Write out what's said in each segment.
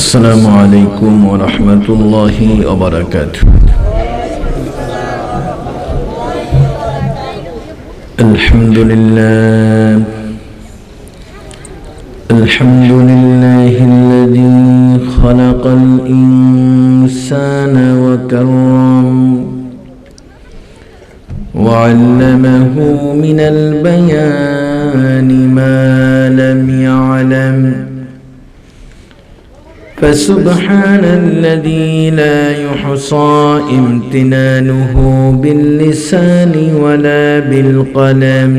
السلام عليكم ورحمة الله وبركاته. الحمد لله الذي خلق الإنسان وكرم وعلمه من البيان ما لم يعلم، فسبحان الذي لا يحصى امتنانه باللسان ولا بالقلم،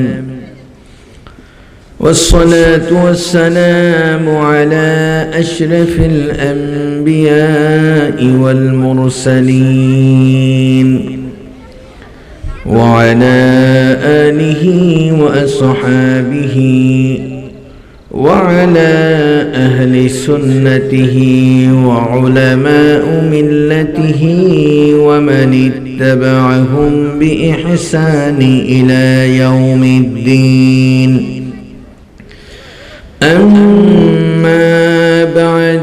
والصلاة والسلام على أشرف الأنبياء والمرسلين وعلى آله وأصحابه وعلى أهل سنته وعلماء ملته ومن اتبعهم بإحسان إلى يوم الدين. أما بعد،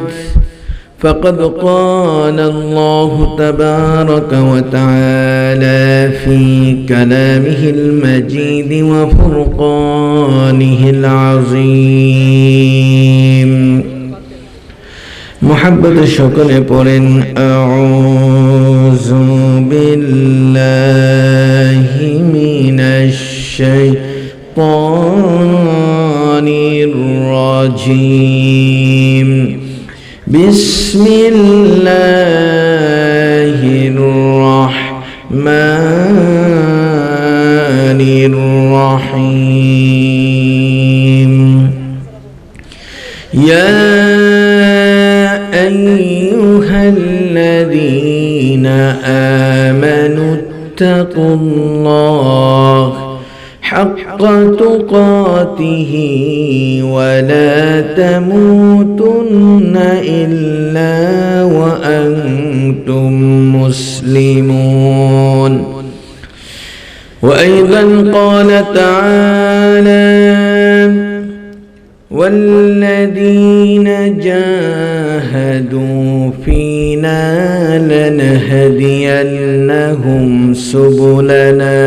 فقد قال الله تبارك وتعالى في كلامه المجيد وفرقانه العظيم. محبت شكر پورن أعوذ بالله من الشيطان الرجيم. بسم الله الرحمن الرحيم. يا أيها الذين آمنوا اتقوا الله حق تقاته ولا تموتن إلا وأنتم مسلمون. وأيضا قال تعالى: والذين جاهدوا فينا لنهدينهم سبلنا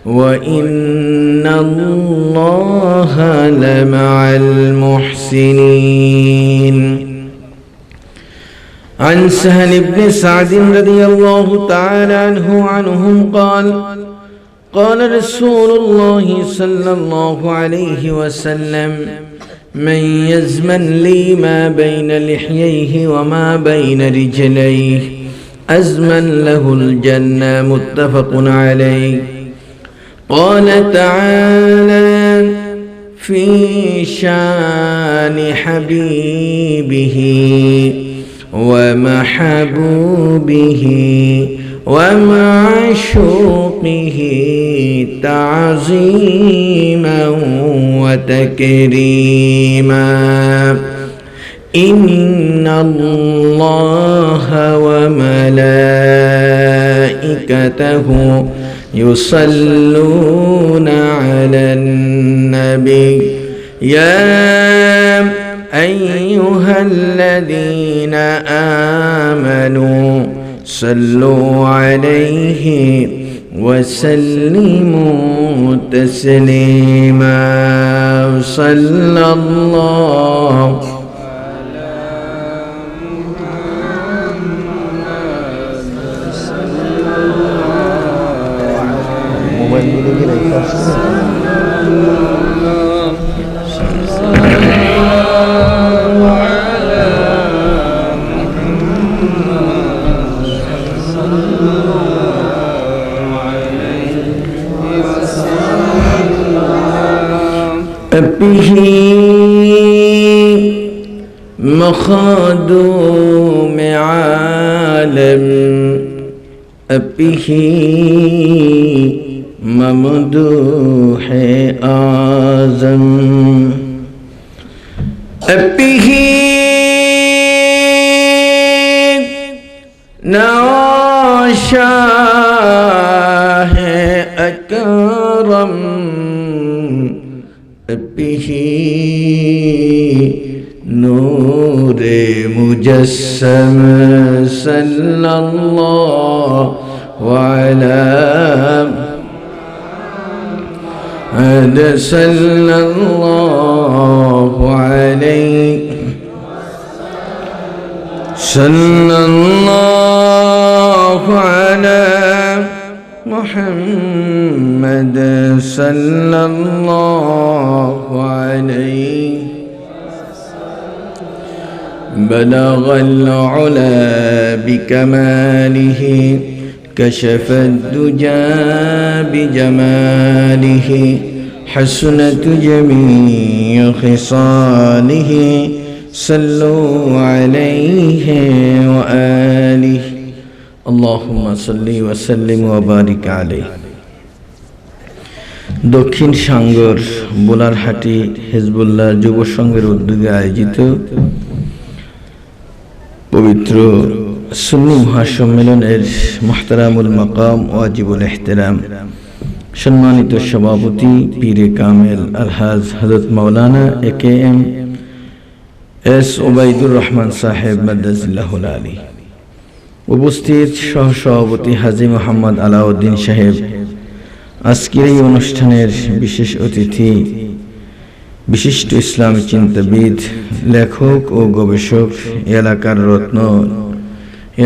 وإن الله لمع المحسنين. عن سهل بن سعد رضي الله تعالى عنهم قال: قال رسول الله صلى الله عليه وسلم: من يزمن لي ما بين لحييه وما بين رجليه أزمن له الجنة. متفق عليه. قال تعالى في شان حبيبه ومحبوبه ومعشوقه تعظيما وتكريما: إن الله وملائكته يصلون على النبي يا أيها الذين آمنوا صلوا عليه وسلموا تسليما. صلى الله به مخدوم عالم به ممدوح آزم به ناشاه أكرم به نور تجسم صلى الله على محمد صلى الله عليه صلى الله على محمد صلى الله عليه بلغ العلا بكماله كشف الدجى بجماله حسنت جميع خصاله صلوا عليه وآله اللهم صل وسلم وبارك عليه দক্ষিণ সাঙ্গর বোলারহাটি হিজবুল্লাহ যুব সংঘের উদ্যোগে আয়োজিত পবিত্র সুন্নি মহাসম্মেলনের মুহতারামুল মাকাম ওয়াজিবুল ইহতিরাম সম্মানিত সভাপতি পীরে কামেল আলহাজ হযরত মাওলানা AKM এস ওবাইদুর রহমান সাহেব মাদ্দাজিল্লাহুল আলী, উপস্থিত সহসভাপতি হাজী মোহাম্মদ আলাউদ্দিন সাহেব, আজকের এই অনুষ্ঠানের বিশেষ অতিথি, বিশিষ্ট ইসলামী চিন্তাবিদ, লেখক ও গবেষক, এলাকার রত্ন,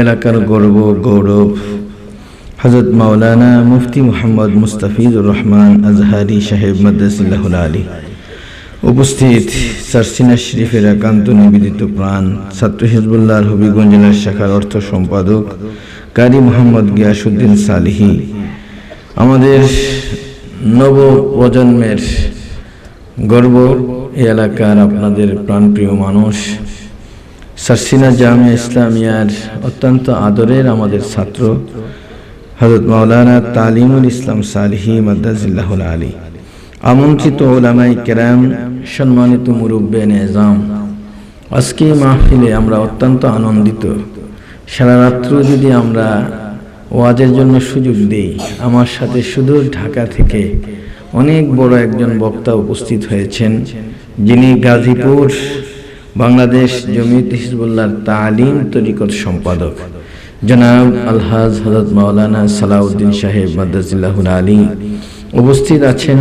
এলাকার গর্ব গৌরব হযরত মাওলানা মুফতি মুহাম্মদ মুস্তাফিজুর রহমান আজহারি সাহেব মাদ্দাজিল্লাহুল আলী, উপস্থিত সারসিনা শরীফের একান্ত নিবেদিত প্রাণ ছাত্র হিজবুল্লাহর হবিগঞ্জ জেলার শাখার অর্থ সম্পাদক কারি মোহাম্মদ গিয়াসউদ্দিন সালিহি, আমাদের নব প্রজন্মের গর্ব, এই এলাকার আপনাদের প্রাণপ্রিয় মানুষ, সারসিনা জামিয়া ইসলামিয়ার অত্যন্ত আদরের আমাদের ছাত্র হযরত মাওলানা তালিমুল ইসলাম সালিহি মাদ্দাজিল্লাহুল আলী, আমন্ত্রিত উলামায়ে কেরাম, সম্মানিত মুরব্বিয়ে নিজাম, আজকে মাহফিলে আমরা অত্যন্ত আনন্দিত। সারা রাত্র যদি আমরা ওয়াজের জন্য সুযোগ দেই, আমার সাথে সুদূর ঢাকা থেকে অনেক বড় একজন বক্তা উপস্থিত হয়েছেন, যিনি গাজীপুর বাংলাদেশ জমিয়ত হিজবুল্লাহর তালিম তরিকত সম্পাদক জনাব আলহাজ হযরত মাওলানা সালাউদ্দিন সাহেব মাদ্দাজিল্লাহুল আলী উপস্থিত আছেন।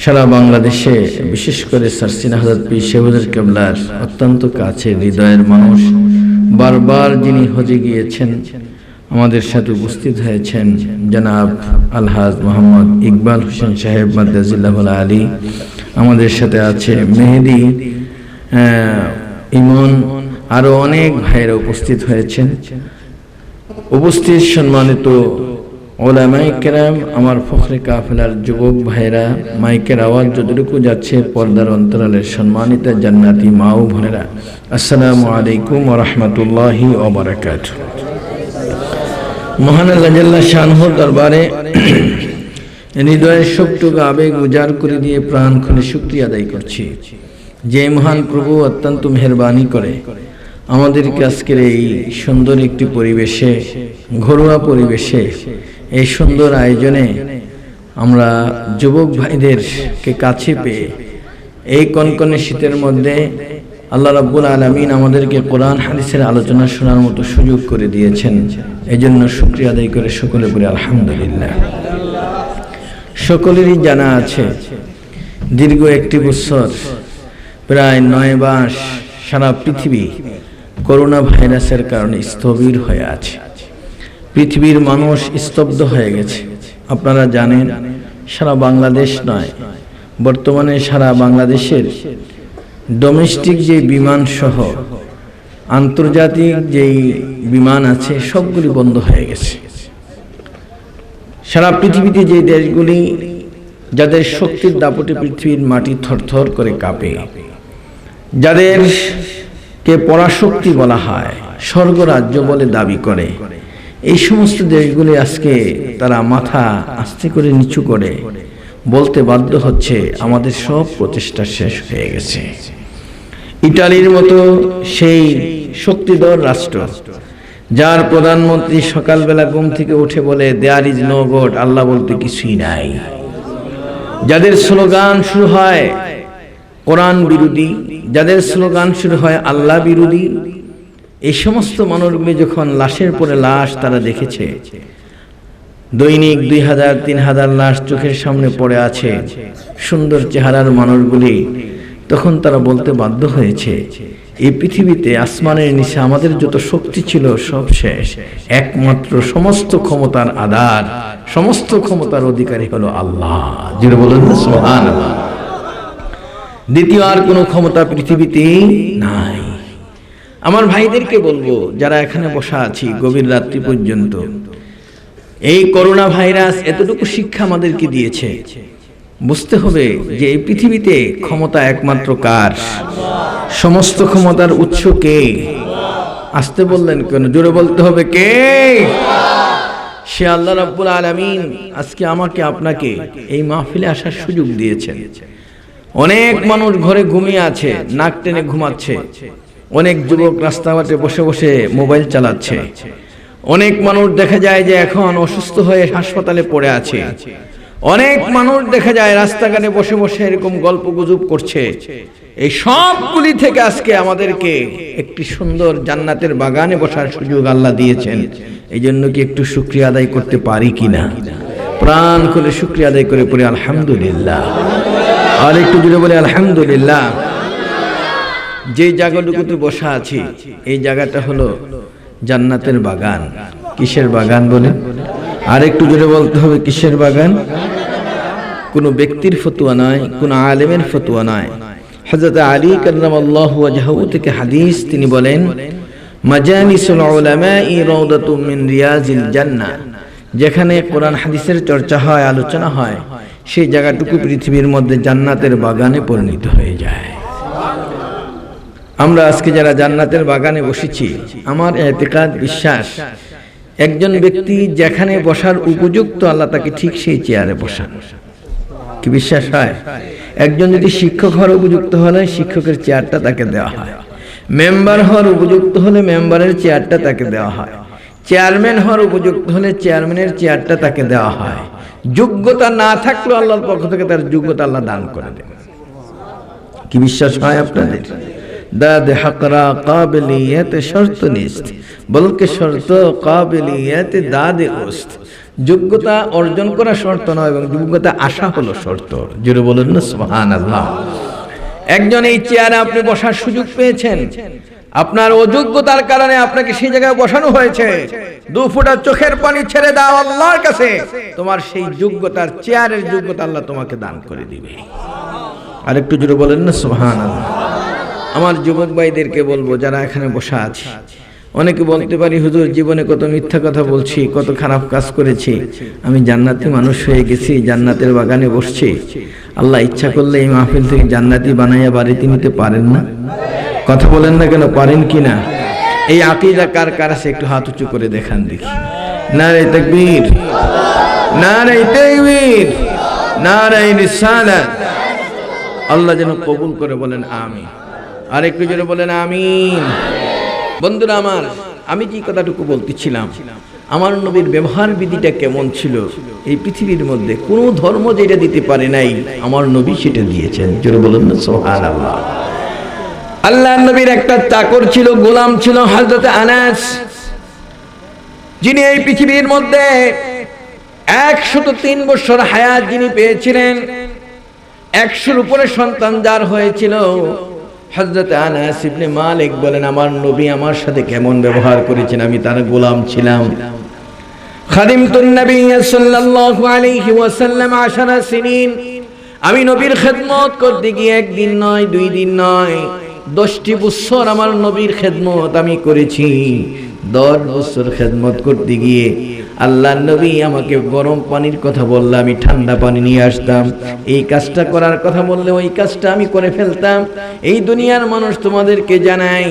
সারা বাংলাদেশে বিশেষ করে সারসিনা হযরত পীর সাহেবুল কেবলার অত্যন্ত কাছের হৃদয়ের মানুষ, বারবার যিনি হজে গিয়েছেন, আমাদের সাথে উপস্থিত হয়েছেন জনাব আলহাজ মোহাম্মদ ইকবাল হোসেন সাহেব মাদ্দাজিল্লাহুল আলী, আমাদের সাথে আছে মেহেদি ইমন, আরো অনেক ভাইরা উপস্থিত হয়েছেন। উপস্থিত সম্মানিত উলামায়ে কেরাম, আমার ফখরে কাফেলার যুবক ভাইরা, মাইকের আওয়াজ যতটুকু যাচ্ছে পর্দার অন্তরালের সম্মানিত জান্নাতি মা ও বোনেরা, আসসালামু আলাইকুম ওয়া রাহমাতুল্লাহি ওয়া বারাকাতুহু। মহান আল্লাহ জাল্লা শানহুর দরবারে হৃদয়ের সবটুকু আবেগ উজাড় করে দিয়ে প্রাণ খুলে শুকরিয়া আদায় করছি, যে মহান প্রভু অত্যন্ত মেহেরবানি করে আমাদেরকে আজকের এই সুন্দর একটি পরিবেশে, ঘরোয়া পরিবেশে, এই সুন্দর আয়োজনে আমরা যুবক ভাইদেরকে কাছে পেয়ে এই কনকনে শীতের মধ্যে আল্লাহ রাব্বুল আলামিন আমাদেরকে কোরআন হাদিসের আলোচনা শোনার মতো সুযোগ করে দিয়েছেন। এজন্য শুকরিয়া আদায় করে সকলে বলি আলহামদুলিল্লাহ। সকলেরই জানা আছে, দীর্ঘ একটি বছর, প্রায় 9 মাস সারা পৃথিবী করোনা ভাইরাসের কারণে স্থবির হয়ে আছে। পৃথিবীর মানুষ স্তব্ধ হয়ে গেছে। আপনারা জানেন, সারা বাংলাদেশ নয়, বর্তমানে সারা বাংলাদেশের ডোমেস্টিক যে বিমান সহ আন্তর্জাতিক যেই বিমান আছে সবগুলি বন্ধ হয়ে গেছে। সারা পৃথিবীতে যে দেশগুলি যাদের শক্তির দাপটে পৃথিবীর মাটি থরথর করে কাঁপে, যাদেরকে পরাশক্তি বলা হয়, স্বর্গরাজ্য বলে দাবি করে, এই সমস্ত দেশগুলি আজকে তারা মাথা আস্তে করে নিচু করে বলতে বাধ্য হচ্ছে আমাদের সব প্রচেষ্টা শেষ হয়ে গেছে। ইটালির মতো সেই শক্তিধর রাষ্ট্র, যার প্রধানমন্ত্রী সকালবেলা ঘুম থেকে উঠে বলে দেয়ার ইজ নো গড, আল্লাহ বলতে কিছুই নাই, যাদের স্লোগান শুরু হয় কোরআন বিরোধী, যাদের স্লোগান শুরু হয় আল্লাহ বিরোধী, এই সমস্ত মানুষগুলি যখন লাশের পরে লাশ তারা দেখেছে, দৈনিক 2000-3000 লাশ চোখের সামনে পড়ে আছে সুন্দর চেহারার মানুষগুলি, তখন তারা বলতে বাধ্য হয়েছে এই পৃথিবীতে আসমানের নিচে আমাদের যত শক্তি ছিল সব শেষ, একমাত্র সমস্ত ক্ষমতার আধার, সমস্ত ক্ষমতার অধিকারী হলো আল্লাহ। যিনি বলেন না সুবহানাল্লাহ। দ্বিতীয় আর কোনো ক্ষমতা পৃথিবীতে নাই। আমার ভাইদেরকে বলবো, যারা এখানে বসা আছি গভীর রাত্রি পর্যন্ত, এই করোনা ভাইরাস এতটুকু শিক্ষা আমাদেরকে দিয়েছে, বুঝতে হবে যে এই পৃথিবীতে ক্ষমতা একমাত্র কার? সমস্ত ক্ষমতার উৎস কে? আসতে বললেন কেন? জোরে বলতে হবে কে? সে আল্লাহ রাব্বুল আলামিন আজকে আমাকে আপনাকে এই মাহফিলে আসার সুযোগ দিয়েছেন। অনেক মানুষ ঘরে ঘুমিয়ে আছে, নাক টেনে ঘুমাচ্ছে। অনেক যুবক রাস্তাঘাটে বসে বসে মোবাইল চালাচ্ছে। অনেক মানুষ দেখা যায় যে এখন অসুস্থ হয়ে হাসপাতালে পড়ে আছে। অনেক মানুষ দেখা যায় রাস্তাঘাটে বসে বসে এরকম গল্প গুজব করছে। এই সবগুলি থেকে আজকে আমাদেরকে একটি সুন্দর জান্নাতের বাগানে বসার সুযোগ আল্লাহ দিয়েছেন। এই জন্য কি একটু শুকরিয়া আদায় করতে পারি কিনা? প্রাণ খুলে শুকরিয়া আদায় করে পড়ি আলহামদুলিল্লাহ। আর একটু জুড়ে বলে আলহামদুলিল্লাহ। যে জায়গাটুকুতে বসা আছি এই জায়গাটা হলো জান্নাতের বাগান। কিসের বাগান বলে? আর একটু জোরে বলতে হবে কিসের বাগান? কোনো ব্যক্তির ফতোয়া নয়, কোনো আলেমের ফতোয়া নয়। হযরত আলী কাররামাল্লাহু ওয়াজহু থেকে হাদিস, তিনি বলেন মাজালিসুল উলামা'i রাউদাতুম মিন রিয়াজিল জান্নাহ। যেখানে কোরআন হাদিসের চর্চা হয়, আলোচনা হয়, সেই জায়গাটুকু পৃথিবীর মধ্যে জান্নাতের বাগানে পরিণত হয়ে যায়। আমরা আজকে যারা জান্নাতের বাগানে বসেছি, আমার ইতিকাদ, বিশ্বাস, একজন ব্যক্তি যেখানে বসার উপযুক্ত আল্লাহ তাকে ঠিক সেই চেয়ারে বসান। কি বিশ্বাস হয়? একজন যদি শিক্ষক হওয়ার উপযুক্ত হলে শিক্ষকের চেয়ারটা তাকে দেওয়া হয়। মেম্বার হওয়ার উপযুক্ত হলে মেম্বারের চেয়ারটা তাকে দেওয়া হয়। চেয়ারম্যান হওয়ার উপযুক্ত হলে চেয়ারম্যানের চেয়ারটা তাকে দেওয়া হয়। যোগ্যতা না থাকলেও আল্লাহর পক্ষ থেকে তার যোগ্যতা আল্লাহ দান করে দেন। কি বিশ্বাস হয় আপনাদের? দাদ হকরা কাবিলিয়ত শর্ত নিস্ত, বলকে শর্ত কাবিলিয়ত দাদে ওস্ত। যোগ্যতা অর্জন করা শর্ত নয়, এবং যোগ্যতা আসা হলো শর্ত। জোরে বলেন না সুবহানাল্লাহ। একজন এই চেয়ারে আপনি বসার সুযোগ পেয়েছেন, আপনার অযোগ্যতার কারণে আপনাকে সেই জায়গায় বসানো হয়েছে। 2 ফোঁটা চোখের পানি ছেড়ে দাও আল্লাহর কাছে, তোমার সেই যোগ্যতার চেয়ারের যোগ্যতা আল্লাহ তোমাকে দান করে দিবে। আর একটু জোরে বলেন না সুবহানাল্লাহ। আমার যুবক ভাইদেরকে বলবো, যারা এখানে বসা আছে, অনেকে বলতে পারি হুজুর জীবনে কত মিথ্যা কথা বলছি, কত খারাপ কাজ করেছি, আমি জান্নাতি মানুষ হয়ে গেছি, জান্নাতের বাগানে বসছি। আল্লাহ ইচ্ছা করলে এই মাহফিল থেকে জান্নাতি বানাইয়া বাড়িতে নিতে পারেন না? কথা বলেন না কেন? পারেন কি না? এই আকীদা কার কার আছে একটু হাত উঁচু করে দেখান দেখি। নারে তাকবীর, নারে তাকবীর, নারে রিসালাত। আল্লাহ যেন কবুল করে, বলেন আমিন। আর একটু জোরে বলেন আমিন। বন্ধুরা আমার, আমি যে কথাটুকু বলতেছিলাম, আমার নবীর ব্যবহার বিধিটা কেমন ছিল, এই পৃথিবীর মধ্যে কোনো ধর্ম যেটা দিতে পারে নাই, আমার নবী সেটা দিয়েছেন। জোরে বলেন না সুবহানাল্লাহ। আল্লাহর নবীর একটা চাকর ছিল, গোলাম ছিল, হযরত আনাস, যিনি এই পৃথিবীর মধ্যে 103 বছর হায়াত যিনি পেয়েছিলেন, 100-র উপরে সন্তান যার হয়েছিল। হযরত আনাস ইবনে মালিক বলেন, আমার নবী আমার সাথে কেমন ব্যবহার করেছেন, আমি তার গোলাম ছিলাম। খাদিমতুন নবী সাল্লাল্লাহু আলাইহি ওয়াসাল্লাম 10 সিনিন, আমি নবীর খেদমত করতে গিয়ে 1 দিন নয়, 2 দিন নয়, 10টি বছর আমার নবীর খেদমত আমি করেছি। 10 বছর খেদমত করতে গিয়ে আল্লাহর নবী আমাকে গরম পানির কথা বললে আমি ঠান্ডা পানি নিয়ে আসতাম, এই কাজটা করার কথা বললে ওই কাজটা আমি করে ফেলতাম। এই দুনিয়ার মানুষ তোমাদেরকে জানাই,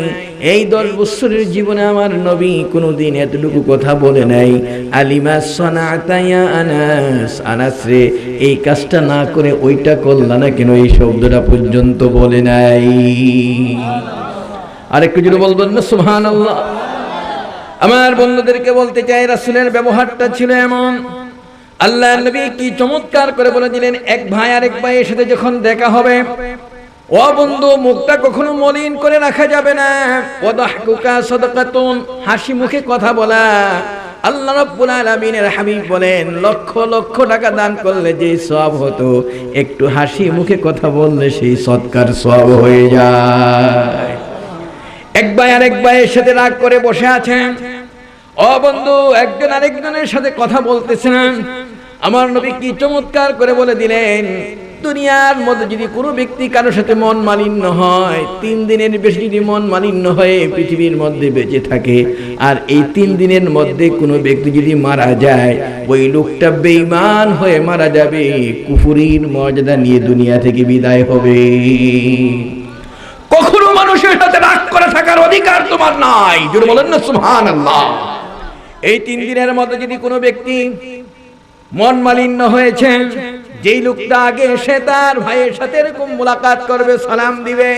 এই 10 বছরের জীবনে আমার নবী কোনোদিন এতটুকু কথা বলে নাই, আলিমা সানাতা ইয়া আনাস, আনাস রে এই কাজটা না করে ওইটা করলা না কেন, এই শব্দটা পর্যন্ত বলে নাই। আরেকটু জোরে বলবেন না সুবহানাল্লাহ। আমার বন্ধুদেরকে বলতে চাই, রাসূলের ব্যবহারটা ছিল এমন, আল্লাহর নবী কি চমৎকার করে বলে দিলেন, এক ভাই আরেক ভাইয়ের সাথে যখন দেখা হবে, ও বন্ধু, মুখটা কখনো মলিন করে রাখা যাবে না। ওয়াদাহকুকা সাদাকাতুন, হাসি মুখে কথা বলা। আল্লাহ রাব্বুল আলামিনের হাবিব বলেন, লক্ষ লক্ষ টাকা দান করলে যে সওয়াব হতো, একটু হাসি মুখে কথা বললে সেই সদকার সওয়াব হয়ে যায়। এক ভাই আরেক ভাইয়ের সাথে রাগ করে বসে আছেন। ও বন্ধু, একজন আরেকজনের সাথে কথা বলতেছেন। আমার নবী কি চমৎকার করে বলে দিলেন, দুনিয়ার মধ্যে যদি কোনো ব্যক্তি কারোর সাথে মন মালিন্য হয়, 3 দিনের বেশি যদি মন মালিন্য হয়ে পৃথিবীর মধ্যে বেঁচে থাকে, আর এই 3 দিনের মধ্যে কোনো ব্যক্তি যদি মারা যায়, ওই লোকটা বেঈমান হয়ে মারা যাবে, কুফরির মর্যাদা নিয়ে দুনিয়া থেকে বিদায় হবে। কখনো মানুষের সাথে রাগ করে থাকার অধিকার তোমার নাই। জোরে বলেন না সুবহানাল্লাহ। এই 3 দিনের মধ্যে যদি কোনো ব্যক্তি মন মালিন্য হয়েছে, যেই লোকটা আগে এসে তার ভাইয়ের সাথে এরকম মুলাকাত করবে, সালাম দিবে,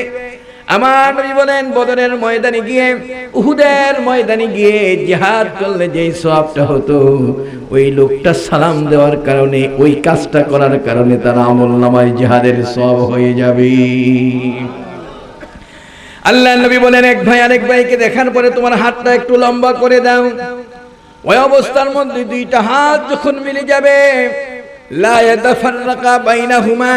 আমার নবী বলেন বদরের ময়দানে গিয়ে, উহুদের ময়দানে গিয়ে জিহাদ করলে যেই সওয়াবটা হতো, ওই লোকটা সালাম দেওয়ার কারণে, ওই কাজটা করার কারণে তার আমলনামায় জিহাদের সওয়াব হয়ে যাবে। আল্লাহর নবী বলেন, এক ভাই আরেক ভাইকে দেখার পরে তোমার হাতটা একটু লম্বা করে দাও। ওই অবস্থার মধ্যে 2টা হাত যখন মিলে যাবে, লা ইয়াতাফাররাকা বাইনাহুমা,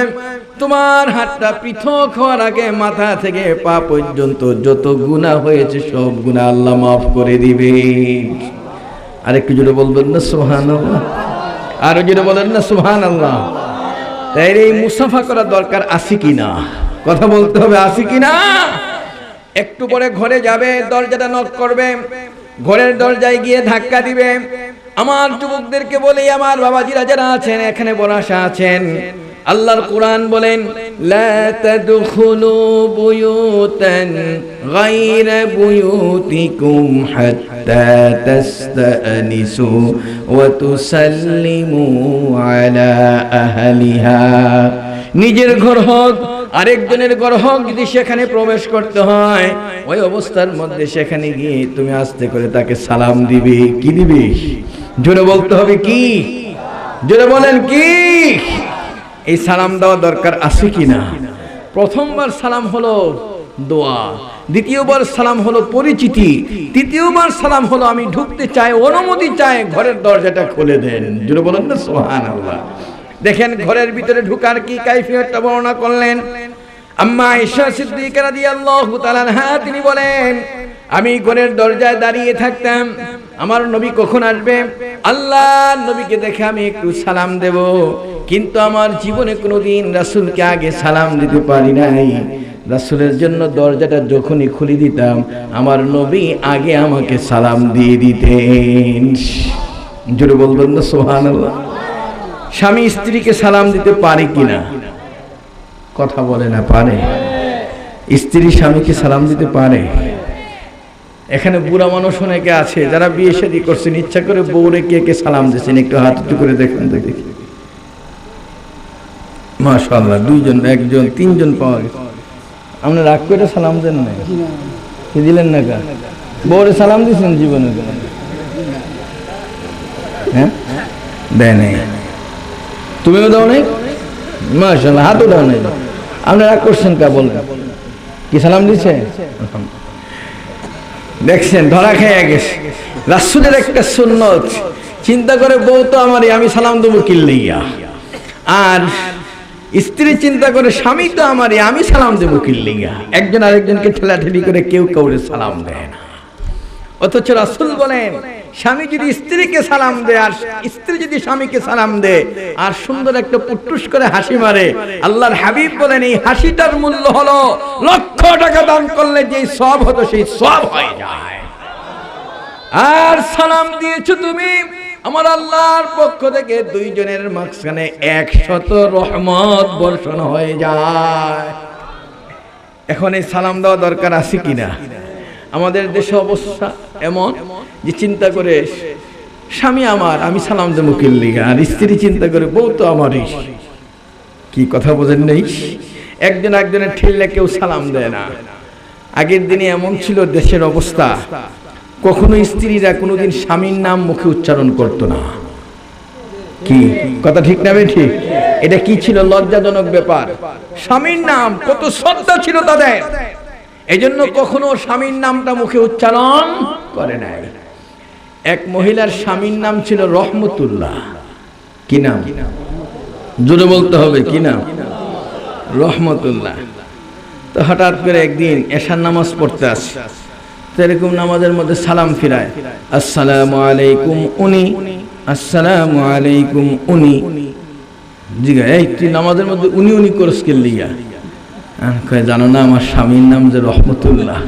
তোমার হাতটা পৃথক হওয়ার আগে মাথা থেকে পা পর্যন্ত যত গুনাহ হয়েছে সব গুনাহ আল্লাহ মাফ করে দিবে। আরেকটু জোরে বলবেন না সুবহানাল্লাহ? আরো জোরে বলেন না সুবহানাল্লাহ? তাই এই মুসাফা করা দরকার আছে কিনা? কথা বলতে হবে, আছে কিনা? একটু পরে ঘরে যাবে, দরজাটা নক করবে, ঘরের দরজায় গিয়ে ধাক্কা দিবে। আমার যুবকদেরকে বলি, আমার বাবাজিরা যারা আছেন এখানে বসা আছেন, আল্লাহর কোরআন বলেন, লা তাদখুলু বুয়ুতান গায়রা বুয়ুতিকুম হাত্তা তাস্তানিসু ওয়া তুসাল্লিমু আলা আহলিহা। নিজের ঘর হোক আরেকজনের ঘর হোক, যদি সেখানে প্রবেশ করতে হয়, ওই অবস্থার মধ্যে সেখানে গিয়ে তুমি আস্তে করে তাকে সালাম দিবে। কি দিবে? জোরে বলতে হবে কি? জোরে বলেন কি? এই সালাম দেওয়া দরকার আছে কিনা? প্রথমবার সালাম হলো দোয়া, দ্বিতীয়বার সালাম হলো পরিচিতি, তৃতীয়বার সালাম হলো আমি ঢুকতে চাই, অনুমতি চাই, ঘরের দরজাটা খুলে দেন। জোরে বলেন না সুবহানাল্লাহ। দেখেন ঘরের ভিতরে ঢুকার কি কাইফিয়তটা বর্ণনা করলেন আম্মা আয়েশা সিদ্দিকা রাদিয়াল্লাহু তাআলা আনহা। তিনি বলেন, আমি ঘরের দরজায় দাঁড়িয়ে থাকতাম, আমার নবী কখন আসবে, আল্লাহর নবীকে দেখে আমি একটু সালাম দেব, কিন্তু আমার জীবনে কোনোদিন রাসূলকে আগে সালাম দিতে পারি নাই। রাসূলের জন্য দরজাটা যখনই খুলে দিতাম, আমার নবী আগে আমাকে সালাম দিয়ে দিতেন। জোরে বলবেন না সুবহানাল্লাহ? স্বামী স্ত্রীকে সালাম দিতে পারে কিনা? কথা বলে না, পারে? স্ত্রী স্বামীকে সালাম দিতে পারে? এখানে বুড়া মানুষ অনেকে আছে যারা বিয়ে শাদী করছেন, ইচ্ছা করে বউরে কে কে সালাম দিয়েছেন, একটু হাত উঁচু করে দেখেন তো দেখি। মাশাআল্লাহ, 2 জন, 1 জন, 3 জন পাওয়া গেছে। আপনি রাগ করে সালাম দেন না? কি দিলেন না? বউরে সালাম দিয়েছেন জীবনে? হ্যাঁ, দেয় নাই। তুমিও দাও নাই? মাশাআল্লাহ, হাতও দাও নাই। আপনি রাগ করছেন কা? বলবেন কি সালাম দিছে? দেখছেন, ধরা খেয়ে গেছে। রাসূলের একটা সুন্নত, চিন্তা করে বউ তো আমারই, আমি সালাম দেবো কি লইয়া? আর স্ত্রী চিন্তা করে স্বামী তো আমারই, আমি সালাম দেবো কি লইয়া? একজন আরেকজনকে ঠেলাঠেলি করে কেউ কাউরে সালাম দেয় না। অথচ রাসূল বলেন, স্বামী যদি স্ত্রীকে সালাম দেয় আর স্ত্রী যদি স্বামীকে সালাম দেয় আর সুন্দর একটা পুটুস করে হাসি মারে, আল্লাহর হাবিব বলেন এই হাসিটার মূল্য হলো লক্ষ টাকা দান করলে যে সওয়াব হতো সেই সওয়াব হয়ে যায়। আর সালাম দিয়েছো তুমি, আমার আল্লাহর পক্ষ থেকে 2 জনের মাঝখানে 100 রহমত বর্ষণ হয়ে যায়। এখন এই সালাম দেওয়া দরকার আছে কিনা? আমাদের দেশে অবস্থা এমন যে চিন্তা করে স্বামী আমার, আমি সালাম দেবো কি লিগা? আর স্ত্রী চিন্তা করে বউ তো আমারই। কি কথা বোঝেন নেই? একজন একজনের ঠেললে কেউ সালাম দেয় না। আগের দিনে এমন ছিল দেশের অবস্থা, কখনো স্ত্রীরা কোনোদিন স্বামীর নাম মুখে উচ্চারণ করতো না। কি কথা ঠিক না? ঠিক। এটা কি ছিল? লজ্জাজনক ব্যাপার। স্বামীর নাম কত শ্রদ্ধা ছিল তাদের, এজন্য কখনো স্বামীর নামটা মুখে উচ্চারণ করে নাই। এক মহিলার স্বামীর নাম ছিল রহমতুল্লাহ। কি নাম? জোরে বলতে হবে, কি নাম? রহমতুল্লাহ। তো হঠাৎ করে একদিন এশার নামাজ পড়তে আসে, তো এরকম নামাজের মধ্যে সালাম ফিরায়, আসসালামু আলাইকুম উনি, আসসালামু আলাইকুম উনি। জিগা, এই তুই নামাজের মধ্যে উনি উনি করস কে লিগা? জানো না আমার স্বামীর নাম যে রহমতুল্লাহ।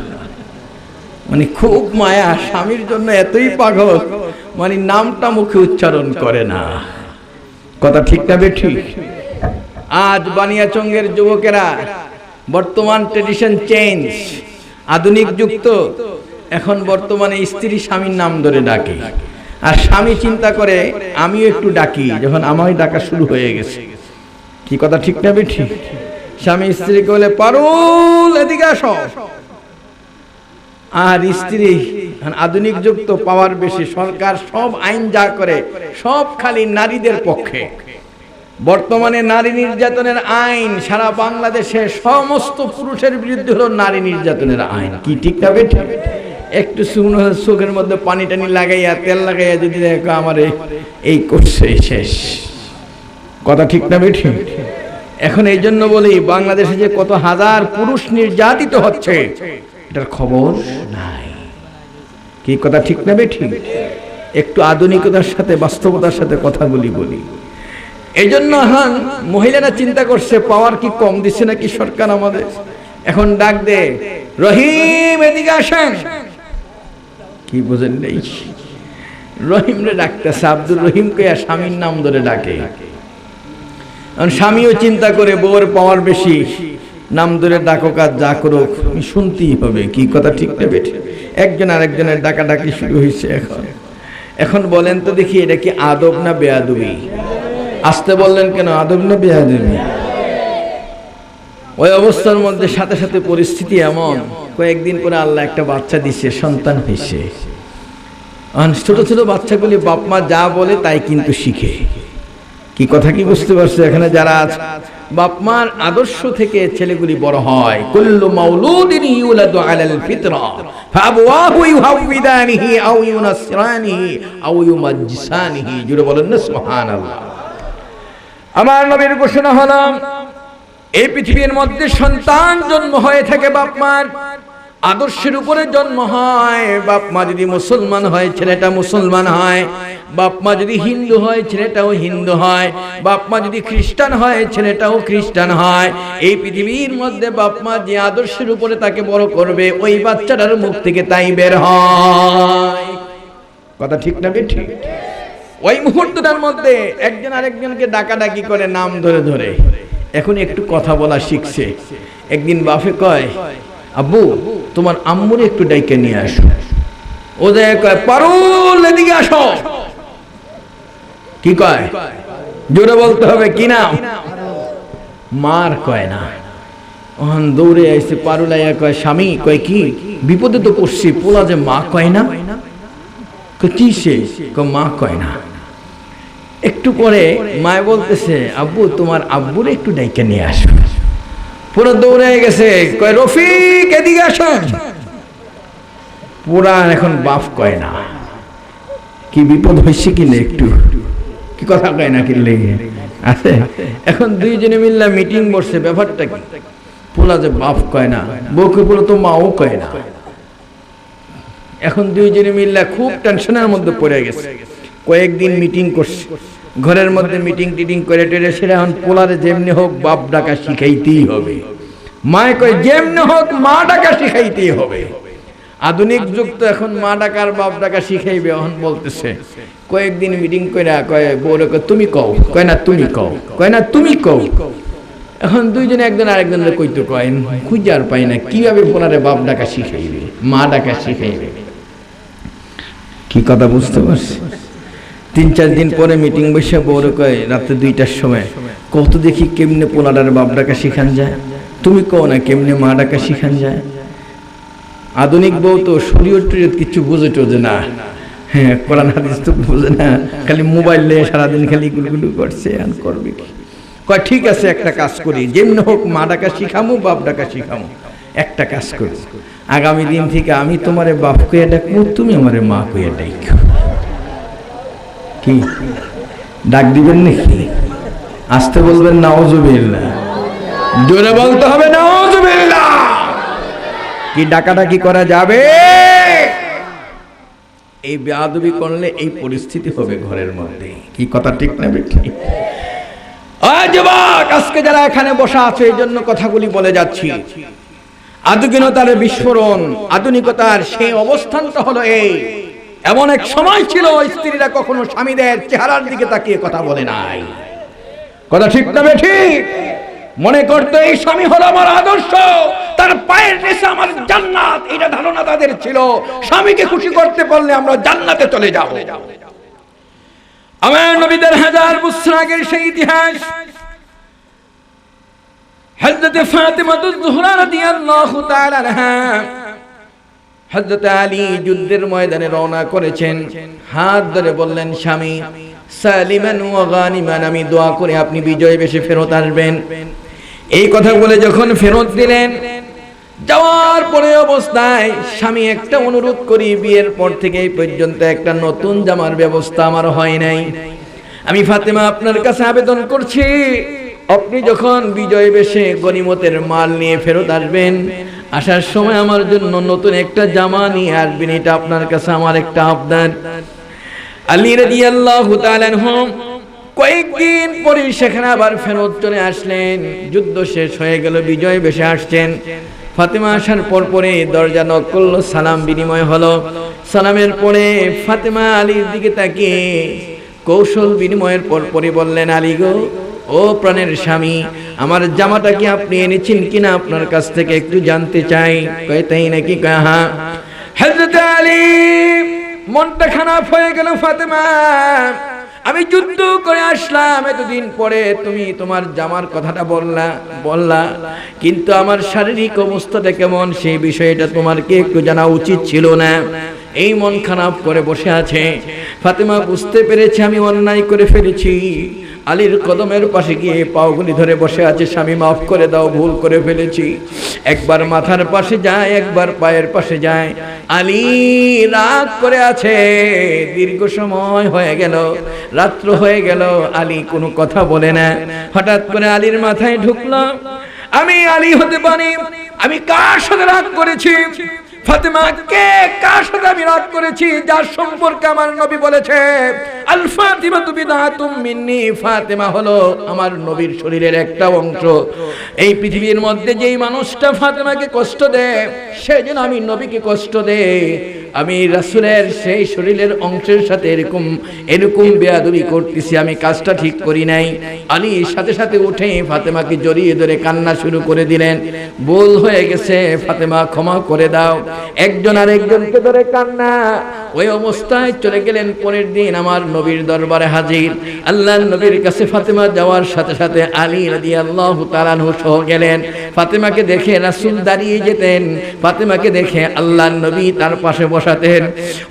মানে খুব মায়া, স্বামীর জন্য এতই পাগল, মানে নামটা মুখে উচ্চারণ করে না। কথা ঠিক না বেঠিক? আজ বানিয়াচঙ্গের যুবকেরা বর্তমান ট্রেডিশন চেঞ্জ, আধুনিক যুক্ত, এখন বর্তমানে স্ত্রী স্বামীর নাম ধরে ডাকে, আর স্বামী চিন্তা করে আমিও একটু ডাকি, যখন আমায় ডাকা শুরু হয়ে গেছে। কি কথা ঠিক না বেঠিক? স্বামী স্ত্রীকে বলে পারুল এদিকে আসো, আর স্ত্রী আধুনিক যুগ তো পাওয়ার বেশি, সরকার সব আইন যা করে সব খালি নারীদের পক্ষে। বর্তমানে নারী নির্যাতনের আইন সারা বাংলাদেশে সমস্ত পুরুষের বিরুদ্ধে হলো নারী নির্যাতনের আইন। কি ঠিক না বেঠিক? একটু চোখের মধ্যে পানি টানি লাগাইয়া তেল লাগাইয়া যদি দেখো আমার এই করছে, শেষ। কথা ঠিক না বেঠিক? এখন এই জন্য বলি বাংলাদেশে যে কত হাজার পুরুষ নির্যাতিত হচ্ছে এটার খবর নাই। কি কথা ঠিক না বেঠিক? একটু আধুনিকতার সাথে বাস্তবতার সাথে কথাগুলি বলি। এই জন্য মহিলারা চিন্তা করছে পাওয়ার কি কম দিচ্ছে নাকি সরকার আমাদের। এখন ডাক দে, রহিম এদিকে আসেন। কি বোঝেন নেই? রহিম রে ডাকতেছে, আব্দুর রহিমকে স্বামীর নাম ধরে ডাকে। স্বামীও চিন্তা করে বউর পাওয়ার বেশি, নাম ধরে ডাকুক আর যা করুক শুনতেই হবে। কি কথা ঠিক না বেঠিক? একজন আরেকজনের ডাকাডাকি শুরু হয়েছে। এখন বলেন তো দেখি, এটা কি আদব না বেয়াদবি? আসতে বললেন কেন? আদব না বেয়াদবি? ওই অবস্থার মধ্যে সাথে সাথে পরিস্থিতি এমন, কয়েকদিন পরে আল্লাহ একটা বাচ্চা দিছে, সন্তান হয়েছে। ছোট ছোট বাচ্চাগুলি বাপ মা যা বলে তাই কিন্তু শিখে। কি কথা কি বুঝতে পারছো? এখানে যারা আছে, বাপ মার আদর্শ থেকে ছেলেগুলি বড় হয়। কুল্লু মাউলুদিন ইউলাদু আলাল ফিতরা ফাআবওয়াহু ইউহাউবিদানিহি আও ইউনাসরানিহি আও ইউমাজ্জিসানিহি। জুড়ে বলেন না সুবহানাল্লাহ। আমার নবীর ঘোষণা হলো, এই পৃথিবীর মধ্যে সন্তান জন্ম হয়ে থাকে বাপ মার আদর্শের উপরে জন্ম হয়। বাপ মা যদি মুসলমান হয় ছেলেটা মুসলমান হয়, বাপ মা যদি হিন্দু হয় ছেলেটাও হিন্দু হয়, বাপ মা যদি খ্রিস্টান হয় ছেলেটাও খ্রিস্টান হয়। এই পৃথিবীর মধ্যে বাপ মা যে আদর্শের উপরে তাকে বড় করবে, ওই বাচ্চাটার মুখ থেকে তাই বের হয়। কথা ঠিক না বেঠিক? ওই মুহূর্তটার মধ্যে একজন আরেকজনকে ডাকাডাকি করে নাম ধরে ধরে। এখন একটু কথা বলা শিখছে। একদিন বাপে কয়, আব্বু তোমার আম্মুরে একটু ডাইকে নিয়ে আসো। ও যায় কয়, পারুল এদিকে আসো। কি কয়? জোরে বলতে হবে, কি নাম? মার কয় না। ওখান দৌড়ে আইসে পারুল আইয়া কয়, স্বামী। কয় কি? বিপদে তো পড়ছি, পোলা যে মা কয় না। কি সে? মা কয় না। একটু পরে মায় বলতেছে, আব্বু তোমার আব্বুরে একটু ডাইকে নিয়ে আসো। পুরো দৌড়ে গেছে, কয় রফিক এদিকে আসো। পুরা এখন বাপ কয় না। কি বিপদ হয়েছে কিনা একটু? কি কথা কয় না? কি লেগে আছে? এখন দুইজনে মিল্লা মিটিং বসছে, ব্যাপারটা কি? পোলা যে বাপ কয় না, বউকে বলে তো মাও কয় না। এখন দুইজনে মিল্লা খুব টেনশনের মধ্যে পড়ে গেছে। কয়েকদিন মিটিং করছে, ঘরের মধ্যে মিটিং টিটিং করে টেরে সেটা এখন পোলারে যেমনি হোক বাপ ডাকা শিখাইতেই হবে। মায় কয় যেমনি হোক মা ডাকা শিখাইতেই হবে। আধুনিক যুগ তো এখন মা ডাকার বাপ ডাকা শিখাইবে। এখন বলতেছে কয়েকদিন মিটিং করে কয় বউরে কয় তুমি কও। কয় না তুমি কও। কয় না তুমি কও। এখন দুইজনে একজন আরেকজনের কইতে কয়, খুঁজে আর পাই না কিভাবে পোলারে বাপ ডাকা শিখাইবে, মা ডাকা শিখাইবে। কি কথা বুঝতে পারছি? 3-4 দিন পরে মিটিং বসে বউরে কয় রাতে 2টার সময়, কত দেখি কেমনে পোলাটার বাপ ডাকা শিখান যায়। তুমি কও না কেমনে মা ডাকা শিখান যায়। আধুনিক বউ তো শরীয়ত টরীয়ত কিছু বুঝে টোঝে না। হ্যাঁ, কোরআন হাদিস তো বুঝে না, খালি মোবাইল নিয়ে সারাদিন খালি গুলগুলু করছে। আর করবে কি? কয় ঠিক আছে, একটা কাজ করি, যেমনি হোক মা ডাকা শিখামু, বাপ ডাকা শিখামু। একটা কাজ করি, আগামী দিন থেকে আমি তোমারে বাপ কইয়া ডাকবো, তুমি আমারে মা কইয়া ডাকো। কি ডাক দিবেন নাকি? আসতে বলবেন নাউজুবিল্লাহ, জোরে বলতে হবে নাউজুবিল্লাহ। কি ডাকাডাকি করা যাবে? এই বেয়াদবি করলে এই পরিস্থিতি হবে ঘরের মধ্যে। কি কথা ঠিক না বেঠিক? যুবক, আজকে যারা এখানে বসা আছে এই জন্য কথাগুলি বলে যাচ্ছি। আধুনিকতার বিস্ফোরণ, আধুনিকতার সেই অবস্থানটা হলো এই। এমন এক সময় ছিল স্ত্রীরা কখনো স্বামীদের চেহারার দিকে তাকিয়ে কথা বলে নাই। কথা ঠিক না বেঠিক? মনে করতো এই স্বামী হলো আমার আদর্শ, তার পায়ের নিচে আমার জান্নাত, এটা ধারণা তাদের ছিল। স্বামীকে খুশি করতে পারলে আমরা জান্নাতে চলে যাব। আমার নবীদের হাজার বছর আগের সেই ইতিহাস। হযরত ফাতিমা তুজ-জোহরা রাদিয়াল্লাহু তাআলা আনহা, হযরত আলী যুদ্ধের ময়দানে রওনা করেছেন। হাত ধরে বললেন, স্বামী সালিমান ওয়া গানিমান, আমি দোয়া করে আপনি বিজয় বেশে ফেরত আসবেন। এই কথা বলে যখন ফেরত দিলেন, যাওয়ার পরে অবস্থায় স্বামী একটা অনুরোধ করি, বিয়ের পর থেকে এই পর্যন্ত একটা নতুন জামার ব্যবস্থা আমার হয় নাই। আমি ফাতেমা আপনার কাছে আবেদন করছি, আপনি যখন বিজয় বেশে গনিমতের মাল নিয়ে ফেরত আসবেন, আসার সময় আমার জন্য নতুন একটা জামা নিয়ে আসবেন। এটা আপনার কাছে আমার একটা আবদার। আলী রাদিয়াল্লাহু তাআলা আনহু কয়েকদিন পরে সেখানে আবার ফেরত চলে আসলেন। যুদ্ধ শেষ হয়ে গেল, বিজয় বেশে আসছেন। ফাতেমা আসার পর পরে দরজা নক করলো, সালাম বিনিময় হলো। সালামের পরে ফাতেমা আলীর দিকে তাকিয়ে কৌশল বিনিময়ের পর পরে বললেন, আলী গো, ও প্রাণের স্বামী, আমার জামাটা কি আপনি এনেছেন কিনা আপনার কাছ থেকে একটু জানতে চাই। কয় তাই নাকি? কয় হ্যাঁ। হযরত আলী মনটা খারাপ হয়ে গেল, ফাতেমা আমি যুদ্ধ করে আসলাম, এতদিন পরে তুমি তোমার জামার কথাটা বললা, কিন্তু আমার শারীরিক অবস্থাটা কেমন সেই বিষয়টা তোমার কি একটু জানা উচিত ছিল না? এই মন খারাপ করে বসে আছে। ফাতেমা বুঝতে পেরেছে আমি অন্যায় করে ফেলেছি। আলীর কদমের পাশে গিয়ে পাওগুলি ধরে বসে আছে, স্বামী মাফ করে দাও, ভুল করে ফেলেছি। একবার মাথার পাশে যায়, একবার পায়ের পাশে যায়। আলী রাগ করে আছে। দীর্ঘ সময় হয়ে গেল, রাত্র হয়ে গেল, আলী কোনো কথা বলে না। হঠাৎ করে আলীর মাথায় ঢুকলো, আমি আলী হতে পারি, আমি কার সাথে রাগ করেছি? ফাতেমা কে, কার সাথে আমি রাগ করেছি? যার সম্পর্কে আমার নবী বলেছে আল ফাতিমাতু বিদআতুম মিন্নি, ফাতেমা হলো আমার নবীর শরীরের একটা অংশ। এই পৃথিবীর মধ্যে যেই মানুষটা ফাতেমাকে কষ্ট দেয়, সেজন্য আমি নবীকে কষ্ট দেই। আমি রাসূলের সেই শরীরের অংশের সাথে এরকম বেয়াদবি করতেছি, আমি কাজটা ঠিক করি নাই। আলী সাথে সাথে উঠে ফাতেমাকে জড়িয়ে ধরে কান্না শুরু করে দিলেন, ভুল হয়ে গেছে ফাতেমা, ক্ষমা করে দাও। একজন আরেকজনকে ধরে কান্না। ওই অবস্থায় চলে গেলেন। পরের দিন আমার নবীর দরবারে হাজির। আল্লাহর নবীর কাছে ফাতেমা যাওয়ার সাথে সাথে আলী রাদিয়াল্লাহু তাআলা আনহু সহ গেলেন। ফাতেমাকে দেখে রাসূল দাঁড়িয়ে যেতেন, ফাতেমাকে দেখে আল্লাহর নবী তার পাশে বসাতেন।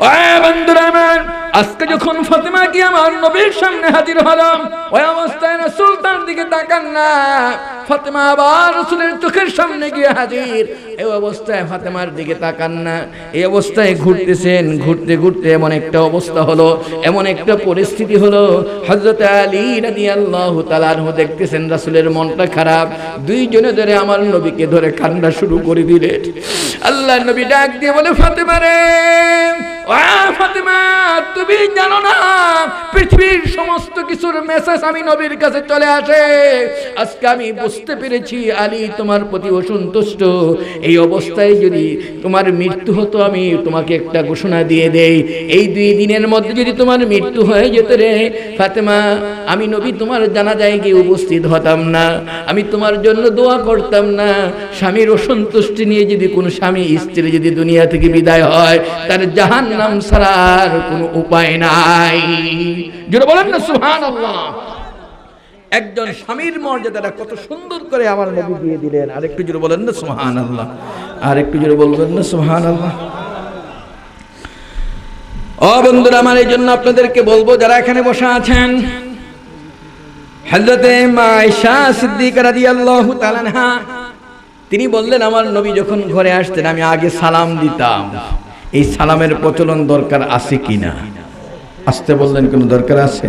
ও বন্ধুরা আমার, আজকে যখন ফাতেমা কি আমার নবীর সামনে হাজির হলাম, ওই অবস্থায় রাসূল তার দিকে তাকান না। ফাতেমা আবার রাসূলের চোখের সামনে গিয়ে হাজির। এই অবস্থায় ফাতেমার দিকে তাকান না। এই অবস্থায় ঘুরতেছেন, ঘুরতে ঘুরতে এমন একটা অবস্থা হলো, এমন একটা পরিস্থিতি হলো, হযরত আলী রাদিয়াল্লাহু তাআলা আনহু দেখতেছেন রাসূলের মনটা খারাপ। দুইজনে ধরে আমার নবীকে ধরে কান্না শুরু করে দিলেন। আল্লাহর নবী ডাক দিয়ে বলে, ফাতেমা রে, ও ফাতেমা, তুমি জানো না পৃথিবীর সমস্ত কিছুর মেসেজ আমি নবীর কাছে চলে আসে। আজকে আমি বুঝতে পেরেছি আলী তোমার প্রতি অসন্তুষ্ট। এই অবস্থায় যদি তোমার মৃত্যু হতো, আমি তোমাকে একটা ঘোষণা দিয়ে দেই, এই 2 দিনের মধ্যে যদি তোমার মৃত্যু হয়ে যেত রে ফাতেমা, আমি নবী তোমার জানাজায় গিয়ে উপস্থিত হতাম না, আমি তোমার জন্য দোয়া করতাম না। স্বামীর অসন্তুষ্টি নিয়ে যদি কোনো স্বামী স্ত্রী যদি দুনিয়া থেকে বিদায় হয়, তার জাহান্নাম ছাড়ার কোনো উপায় নাই। জোরে বলেন না সুবহানাল্লাহ। একজন স্বামীর মর্যাদাটা কত সুন্দর করে আমার নবী দিয়ে দিলেন। আরেকটু জোরে বলেন না সুবহানাল্লাহ, আরেকটু জোরে বলবেন না সুবহানাল্লাহ। ও বন্ধুরা আমার, এই জন্য আপনাদেরকে বলবো, যারা এখানে বসে আছেন, হযরতে মা আয়েশা সিদ্দিকা রাদিয়াল্লাহু তাআলা আনহা তিনি বললেন, আমার নবী যখন ঘরে আসতেন আমি আগে সালাম দিতাম। এই সালামের প্রচলন দরকার আছে কিনা? আসতে বললেন, কোনো দরকার আছে?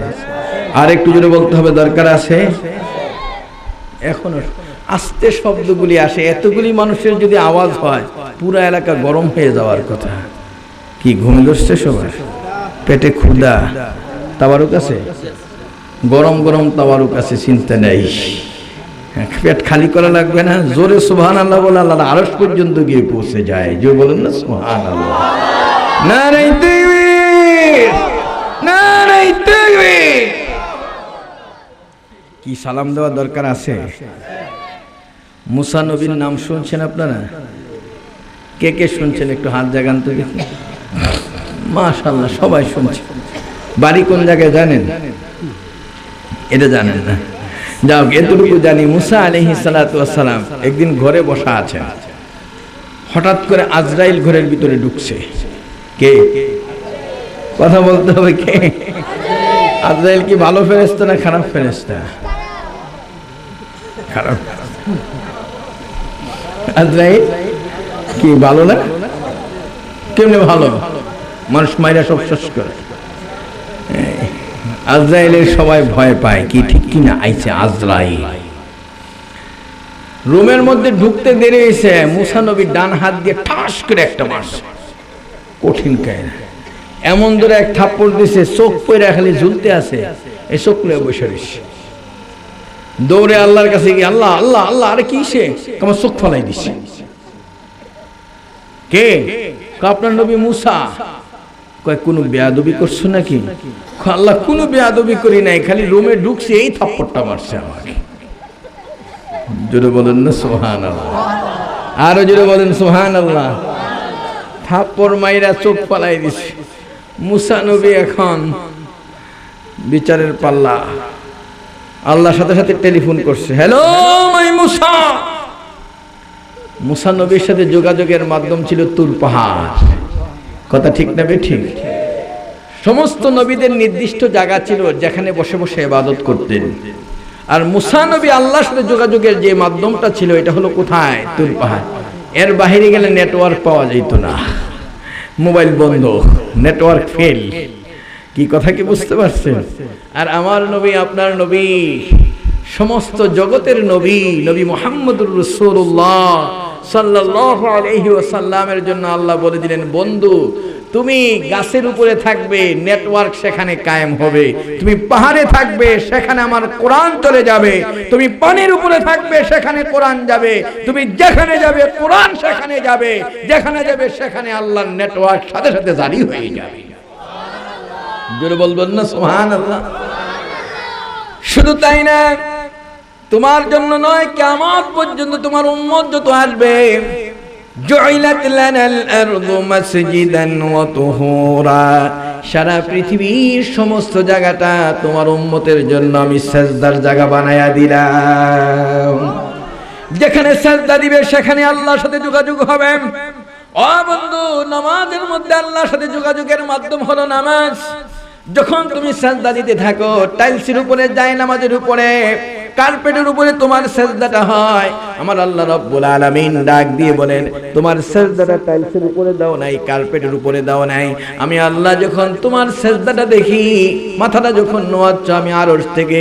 আর একটু জোরে বলতে হবে, দরকার আছে? এখনো আস্তে শব্দগুলি আসে, এতগুলি মানুষের যদি আওয়াজ হয় পুরো এলাকা গরম হয়ে যাওয়ার কথা। কি ঘুম ধরছে সবার? পেটে ক্ষুধা? তাবারুক আছে? গরম গরম তাবারুক আছে, চিন্তা নেই। পেট খালি করা লাগবে না, জোরে সুবহানাল্লাহ বলে আল্লাহ আরশ পর্যন্ত গিয়ে পৌঁছে যায়। জোরে বলেন না সুবহানাল্লাহ। নারে তাকবীর, নারে তাকবীর। কি সালাম দেওয়া দরকার আছে? মুসা নবীর নাম শুনছেন আপনারা? কে কে শুনছেন একটু হাত জাগান তো দেখি। মাশাআল্লাহ, সবাই শুনছে। বাড়ি কোন জায়গায় জানেন? এটা জানেন না? যাও, এতটুকু জানি, মুসা আলাইহিস সালাতু ওয়াস সালাম একদিন ঘরে বসা আছেন, হঠাৎ করে আজরাইল ঘরের ভিতরে ঢুকছে। কে? কথা বলতে হবে, কে? আজরাইল কি ভালো ফেরেশতা না খারাপ ফেরেশতা? খারাপ। আজরাইল কি ভালো না? কেমনে ভালো? মানুষ মাইরা সব শেষ করে। আজরাইলের সবাই ভয় পায়, কি ঠিক কিনা? আইছে আজরাইল। রুমের মধ্যে ঢুকতে দেরি হয়েছে, মুসা নবী ডান হাত দিয়ে ঠাস করে একটা মারছে, কঠিন কায়দা। এমন ধরে এক থাপ্পড় দিছে, চোখ পয়রা খালি ঝুলতে আছে, এই চোখ লয়ে বসে রয়েছে। দৌড়ে আল্লাহর কাছে গিয়ে, আল্লাহ আল্লাহ আল্লাহ, আরে কি সে? আমার চোখ ফলাই দিছে। কে? আপনার নবী মুসা। কয় কোনো বেয়াদবি করছো নাকি? আল্লাহ কোনো বেয়াদবি করি নাই, খালি রুমে ঢুকছে এই থাপ্পড়টা মারছে আমাকে। জোরে বলেন না সুবহানাল্লাহ। আরো জোরে বলেন সুবহানাল্লাহ। থাপ্পড় মাইরা চোখ ফালাই দিছে। মুসা নবী এখন বিচারের পাল্লা। আল্লাহর সাথে সাথে টেলিফোন করছে, হ্যালো মাই মুসা। মুসা নবীর সাথে যোগাযোগের মাধ্যম ছিল তুর পাহাড়। কথা ঠিক না বেঠিক? সমস্ত নবীদের নির্দিষ্ট জায়গা ছিল যেখানে বসে বসে ইবাদত করতেন, আর মুসা নবী আল্লাহর সাথে যোগাযোগের যে মাধ্যমটা ছিল এটা হলো কোথায়? তুর পাহাড়। এর বাইরে গেলে নেটওয়ার্ক পাওয়া যেত না, মোবাইল বন্ধ, নেটওয়ার্ক ফেল। কি কথা কি বুঝতে পারছেন? আর আমার নবী, আপনার নবী, সমস্ত জগতের নবী, নবী মুহাম্মদুর রাসূলুল্লাহ সাল্লাল্লাহু আলাইহি ওয়াসাল্লামের জন্য আল্লাহ বলে দিলেন, বন্ধু তুমি গাছের উপরে থাকবে, নেটওয়ার্ক সেখানে কায়েম হবে। তুমি পাহাড়ে থাকবে, সেখানে আমার কোরআন চলে যাবে। তুমি পানির উপরে থাকবে, সেখানে কোরআন যাবে। তুমি যেখানে যাবে কোরআন সেখানে যাবে, যেখানে যাবে সেখানে আল্লাহর নেটওয়ার্ক সাথে সাথে জারি হয়ে যাবে। জোরে বলবেন না সুবহানাল্লাহ। শুধু তাই না, তোমার জন্য নয়, কিয়ামত পর্যন্ত তোমার উম্মত যত আসবে, জুইলাত লানাল আরদু মাসজিদান ওয়া তুহুরা, সারা পৃথিবীর সমস্ত জায়গাটা তোমার উম্মতের জন্য আমি সিজদার জায়গা বানায়া দিলাম। যেখানে সিজদা দিবে সেখানে আল্লাহর সাথে যোগাযোগ হবে। ও বন্ধু, নামাজের মধ্যে আল্লাহর সাথে যোগাযোগের মাধ্যম হলো নামাজ। যখন তুমি সিজদা দিতে থাকো, টাইলসের উপরে, জায়নামাজের উপরে, কার্পেটের উপরে তোমার সিজদাটা হয়, আমার আল্লাহ রাব্বুল আলামিন ডাক দিয়ে বলেন, তোমার সিজদাটা টাইলসের উপরে দাও নাই, কার্পেটের উপরে দাও নাই। আমি আল্লাহ যখন তোমার সিজদাটা দেখি, মাথাটা যখন নোয়াচ্ছ, আমি আরশ থেকে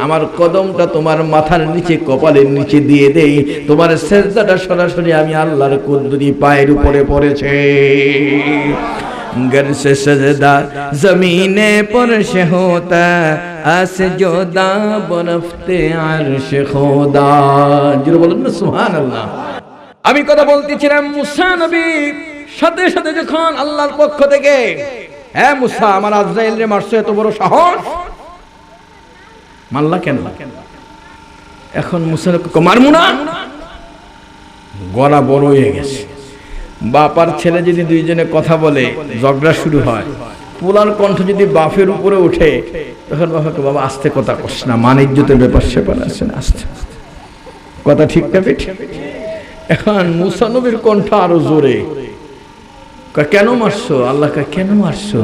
আমার কদমটা তোমার মাথার নিচে, কপালের নিচে দিয়ে দেই। তোমার সিজদাটা সরাসরি আমি আল্লাহর কুদরতি পায়ের উপরে পড়েছে। गर से सजदा जमीने पर से होता, आस जोदा बरफ्ते अर्श खुदा। জোরে বলুন না সুবহানাল্লাহ। আমি কথা বলতেছিলাম, মুসা নবী সাথে সাথে যখন আল্লাহর পক্ষ থেকে, হ্যাঁ মুসা, আমার আজরাইল রে মারছে, এত বড় সাহস, মারলা কেন? এখন মুসা মারমু না, গলা বড় হয়ে গেছে। বাপার ছেলে যদি দুইজনে কথা বলে, ঝগড়া শুরু হয়, পোলার কণ্ঠ যদি বাপের উপরে ওঠে, তখন বাবাকে, বাবা আস্তে কথা কস না, মান ইজ্জতের ব্যাপার সেপার আছে না, আস্তে। কথা ঠিক না বেঠিক? এখন মুসা নবীর কণ্ঠ আরো জোরে, কেন মারছো? আল্লাহ কেন মারছো?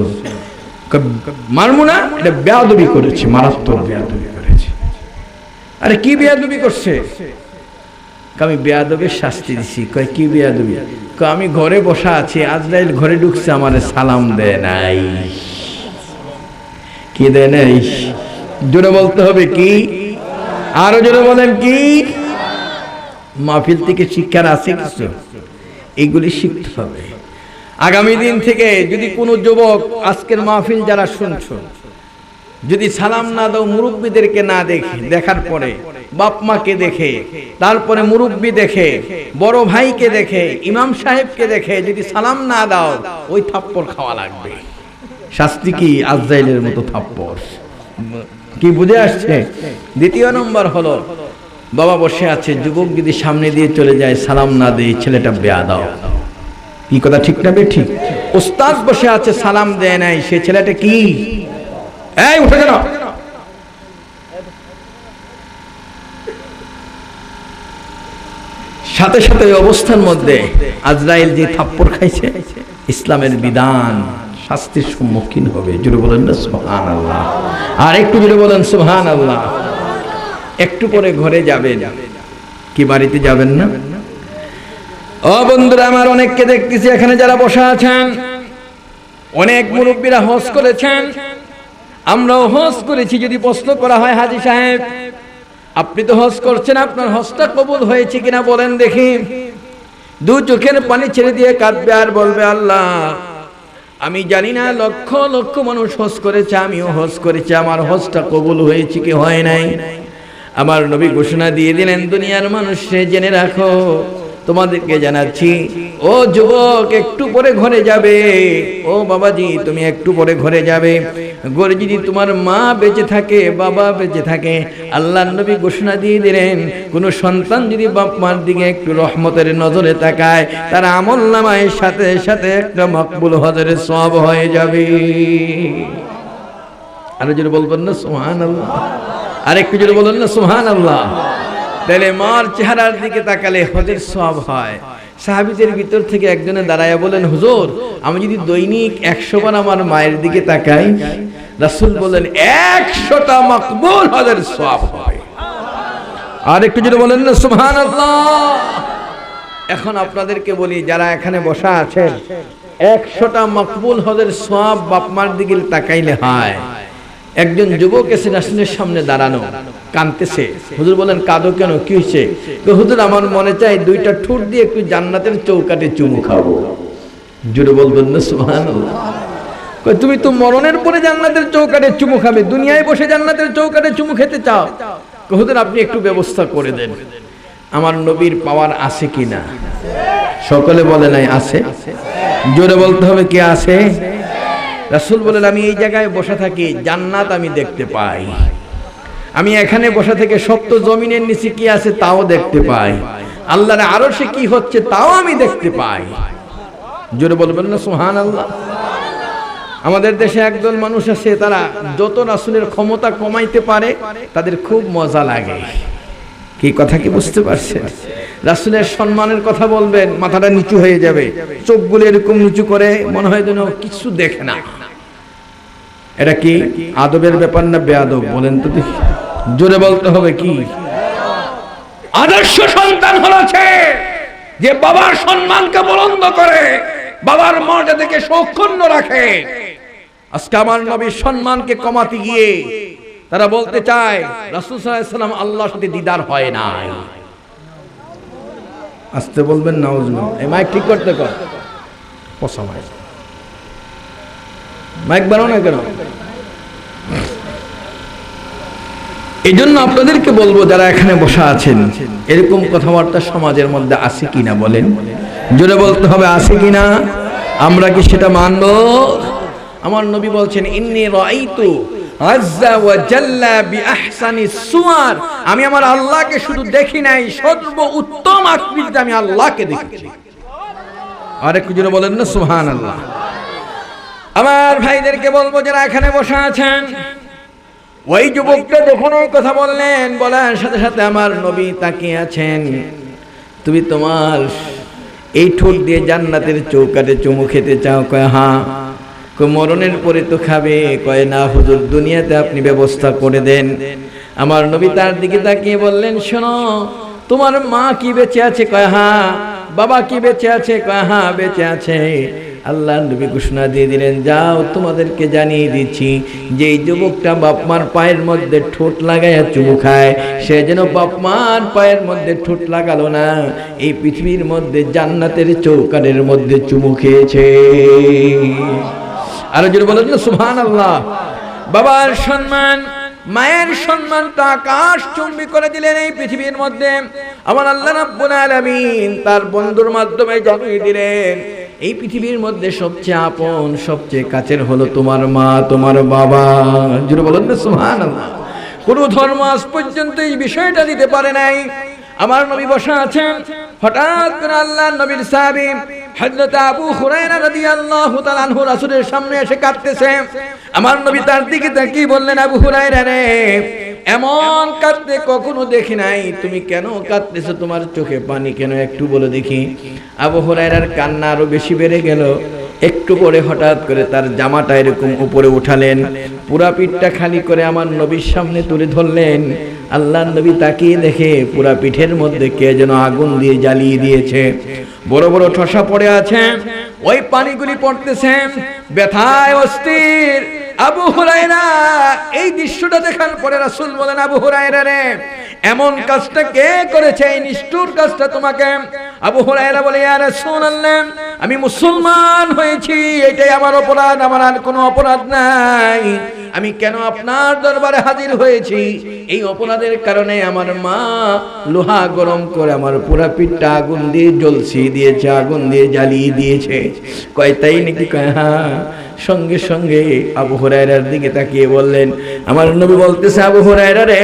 মারমু না, এটা বেয়াদবি করেছে, মারাত্মক বেয়াদবি করেছে। আরে কি বেয়াদবি করছে? আমি বেয়াদবের শাস্তি দিছি। কয় কি বেয়াদবি? কয় আমি ঘরে বসা আছি, আজরাইল ঘরে ঢুকছে, আমারে সালাম দেয় নাই। কি দেয় নাই? জোরে বলতে হবে কি? আরো জোরে বলেন কি? মাহফিল থেকে শিক্ষার আছে কিছু, এইগুলি শিখতে হবে। আগামী দিন থেকে যদি কোনো যুবক আজকের মাহফিল যারা শুনছো, যদি সালাম না দাও, মুরব্বীদেরকে না দেখে, দেখার পরে বাপ মাকে দেখে, তারপরে মুরব্বী দেখে, বড় ভাইকে দেখে, ইমাম সাহেবকে দেখে যদি সালাম না দাও, ওই থাপ্পড় খাওয়া লাগবে। শাস্তি কি? আজরাইলের মতো থাপ্পড়। কি বুঝে আসছে? দ্বিতীয় নম্বর হলো, বাবা বসে আছে, যুবক যদি সামনে দিয়ে চলে যায়, সালাম না দেয়, ছেলেটা বেয়াদব। কি কথা ঠিক না বেঠিক? উস্তাদ বসে আছে, সালাম দেয় নাই, সে ছেলেটা কি? এই উঠে গেল। সাথে সাথে ওই অবস্থার মধ্যে আজরাইল যে থাপ্পড় খাইছে, ইসলামের বিধান, শাস্তির সম্মুখীন হবে। জোরে বলেন না সুবহানাল্লাহ। আর একটু জোরে বলেন সুবহানাল্লাহ। একটু পরে ঘরে যাবেন, কি বাড়িতে যাবেন না? ও বন্ধুরা আমার, অনেককে দেখতেছি এখানে যারা বসা আছেন, অনেক মুরব্বীরা হজ করেছেন, আমরাও হজ করেছি। যদি প্রশ্ন করা হয়, হাজী সাহেব আপনি তো হজ করছেন, আপনার হজটা কবুল হয়েছে কিনা বলেন দেখি। দু চোখের পানি ছেড়ে দিয়ে কাঁদবে আর বলবে, আল্লাহ আমি জানি না, লক্ষ লক্ষ মানুষ হজ করেছে, আমিও হজ করেছি, আমার হজটা কবুল হয়েছে কি হয় নাই। আমার নবী ঘোষণা দিয়ে দিলেন, দুনিয়ার মানুষে জেনে রাখো, তোমাদেরকে জানাচ্ছি, ও যুবক একটু পরে ঘরে যাবে, ও বাবাজি তুমি একটু পরে ঘরে যাবে। ঘরে যদি তোমার মা বেঁচে থাকে, বাবা বেঁচে থাকে, আল্লাহর নবী ঘোষণা দিয়ে দিলেন, কোন সন্তান যদি বাপ মার দিকে একটু রহমতের নজরে তাকায়, তার আমলনামায় সাথে সাথে একটা মকবুল হজের সওয়াব হয়ে যাবে। আরো জোরে বলবেন না সুবহানাল্লাহ? আর একটু জোরে বলেন না সুবহানাল্লাহ। তাহলে মার চেহারার দিকে তাকালে হজের সওয়াব হয়। সাহাবীদের ভিতর থেকে একজনে দাঁড়ায়া বলেন, হুজুর আমি যদি দৈনিক 100 বার আমার মায়ের দিকে তাকাই, রাসূল বলেন 100টা মকবুল হজের সওয়াব হয়। আর একটু যদি বলেন না সুবহানাল্লাহ। এখন আপনাদেরকে বলি, যারা এখানে বসা আছেন, 100টা মকবুল হজের সওয়াব বাপ মার দিকে তাকাইলে হয়। একজন যুবক এসে রাসূলের সামনে দাঁড়ানো, কাঁদতেছে। হুজুর বলেন, কাঁদো কেন, কি হয়েছে? হুজুর আমার মনে চাই দুইটা ঠোঁট দিয়ে একটু জান্নাতের চৌকাঠে চুমু খাবো। জোরে বলবেন না সুবহানাল্লাহ। তুমি তো মরণের পরে জান্নাতের চৌকাঠে চুমু খাবে, দুনিয়ায় বসে জান্নাতের চৌকাঠে চুমু খেতে চাও? হুজুর আপনি একটু ব্যবস্থা করে দেন। আমার নবীর পাওয়ার আছে কিনা? সকলে বলে নাই আছে। জোরে বলতে হবে, কে আছে? রাসূল বলেন, আমি এই জায়গায় বসা থাকি, জান্নাত আমি দেখতে পাই। আমি এখানে বসা থেকে সপ্ত জমিনের নিচে কি আছে তাও দেখতে পাই। আল্লাহর আরশে কি হচ্ছে তাও আমি দেখতে পাই। জোরে বলবেন না সুবহানাল্লাহ। আমাদের দেশে একদল মানুষ আছে, তারা যত রাসূলের ক্ষমতা কমাইতে পারে তাদের খুব মজা লাগে। কি কথা কি বুঝতে পারছেন? রাসূলের সম্মানের কথা বলবেন, মাথাটা নিচু হয়ে যাবে, চোখগুলো এরকম নিচু করে, মনে হয় যেন কিছু দেখে না। এটা কি আদবের ব্যাপার না বেয়াদব? বলেন তো দেখি। জোরে বলতে হবে কি? আদর্শ সন্তান হচ্ছে যে বাবার সম্মানকে বুলন্দ করে, বাবার মর্যাদাকে সক্ষুণ্ণ রাখে। আজকে আমার নবীর সম্মানকে কমাতে গিয়ে তারা বলতে চায় রাসূল সাল্লাল্লাহু আলাইহি ওয়াসাল্লাম আল্লাহর সাথে দিদার হয় নাই। আসতে বলবেন নাউজুবিল্লাহ। এই মাইক ঠিক করতে কর, পসা মাইক বানাও না কেন? এই জন্য আপনাদেরকে বলবো, যারা এখানে বসা আছেন, এরকম কথাবার্তা সমাজের মধ্যে আছে কিনা বলেন? জোরে বলতে হবে, আছে কিনা? আমরা কি সেটা মানব? আমার নবী বলছেন, ইন্নী রাআইতু আযজা ওয়া জাল্লা বিআহসানিস সুওয়ার, আমি আমার আল্লাহকে শুধু দেখি নাই, সর্ব উত্তম আকৃতিতে আমি আল্লাহকে দেখেছি। আর একটু জোরে বলেন না সুবহানাল্লাহ। আমার ভাইদেরকে বলবো, যারা এখানে বসা আছেন, ওই যুবকটা যখন ওই কথা বললেন, বলার সাথে সাথে আমার নবী তাকিয়ে আছেন। তুমি তোমার এই ঠোঁট দিয়ে জান্নাতের চৌকাঠে চুমু খেতে চাও? কয় হ্যাঁ। কয় মরণের পরে তো খাবে? কয় না হুজুর, দুনিয়াতে আপনি ব্যবস্থা করে দেন, আমার নবী তার দিকে তাকিয়ে বললেন, শোনো, তোমার মা কি বেঁচে আছে? কয় হ্যাঁ। বাবা কি বেঁচে আছে? কয় হ্যাঁ বেঁচে আছে। আল্লাহ নবী ঘোষণা দিয়ে দিলেন, যাও তোমাদেরকে জানিয়ে দিচ্ছি, যে এই যুবকটা বাপ মার পায়ের মধ্যে ঠোঁট লাগাইয়া চুমু খায়, সে যেন বাপ মার পায়ের মধ্যে ঠোঁট লাগালো না, এই পৃথিবীর মধ্যে জান্নাতের চৌকানের মধ্যে চুমু খেয়েছে। আর যদি বলেন না সুবহানাল্লাহ। বাবার সম্মান, মায়ের সম্মানটা আকাশ চুম্বি করে দিলেন এই পৃথিবীর মধ্যে। আমার আল্লাহ রাব্বুল আলামিন তার বন্ধুর মাধ্যমে জানিয়ে দিলেন, এই পৃথিবীর মধ্যে সবচেয়ে আপন, সবচেয়ে কাছের হলো তোমার মা, তোমার বাবা। জোরে বলেন না সুবহানাল্লাহ। কোন ধর্ম আজ পর্যন্ত এই বিষয়টা দিতে পারে নাই। আমার নবী বসা আছেন, হঠাৎ করে আল্লাহর নবীর সাহাবী হযরত আবু হুরায়রা রাদিয়াল্লাহু তাআলা আনহু রাসূলের সামনে এসে কাঁদতেছে। আমার নবী তার দিকে তাকিয়ে বললেন, আবু হুরায়রা রে, এমন কাঁদতে কখনো দেখি নাই, তুমি কেন কাঁদতেছো? তোমার চোখে পানি কেন, একটু বলে দেখি। আবু হুরায়রার কান্না আরো বেশি বেড়ে গেল। একটু পরে হঠাৎ করে তার জামাটা এরকম উপরে উঠালেন, পুরা পিঠটা খালি করে আমার নবীর সামনে তুলে ধরলেন। আল্লাহর নবী তাকিয়ে দেখে পুরা পিঠের মধ্যে কে যেন আগুন দিয়ে জ্বালিয়ে দিয়েছে। বড় বড় ঠসা পড়ে আছে, ওই পানিগুলি পড়তেছে, ব্যথায় অস্থির। আবু হুরায়রা এই দৃশ্যটা দেখার পরে রাসূল বলেন, আবু হুরায়রা রে, এমন কাজটা কে করেছে? এই নিষ্ঠুর কাজটা তোমাকে? আবু হুরায়রা বলে, ইয়া রাসূলুল্লাহ, আমি মুসলমান হয়েছি, এটাই আমার অপরাধ, আমার আর কোনো অপরাধ নাই। আমি কেন আপনার দরবারে হাজির হয়েছি? এই অপরাধের কারণে আমার মা লোহা গরম করে আমার পুরা পিঠটা আগুন দিয়ে জ্বলছিয়ে দিয়েছে, আগুন দিয়ে জ্বালিয়ে দিয়েছে। কয় তাই নাকি? কয় হ্যাঁ। সঙ্গে সঙ্গে আবু হুরায়রার দিকে তাকিয়ে বললেন, আমার নবী বলতেছে, আবু হুরায়রা রে,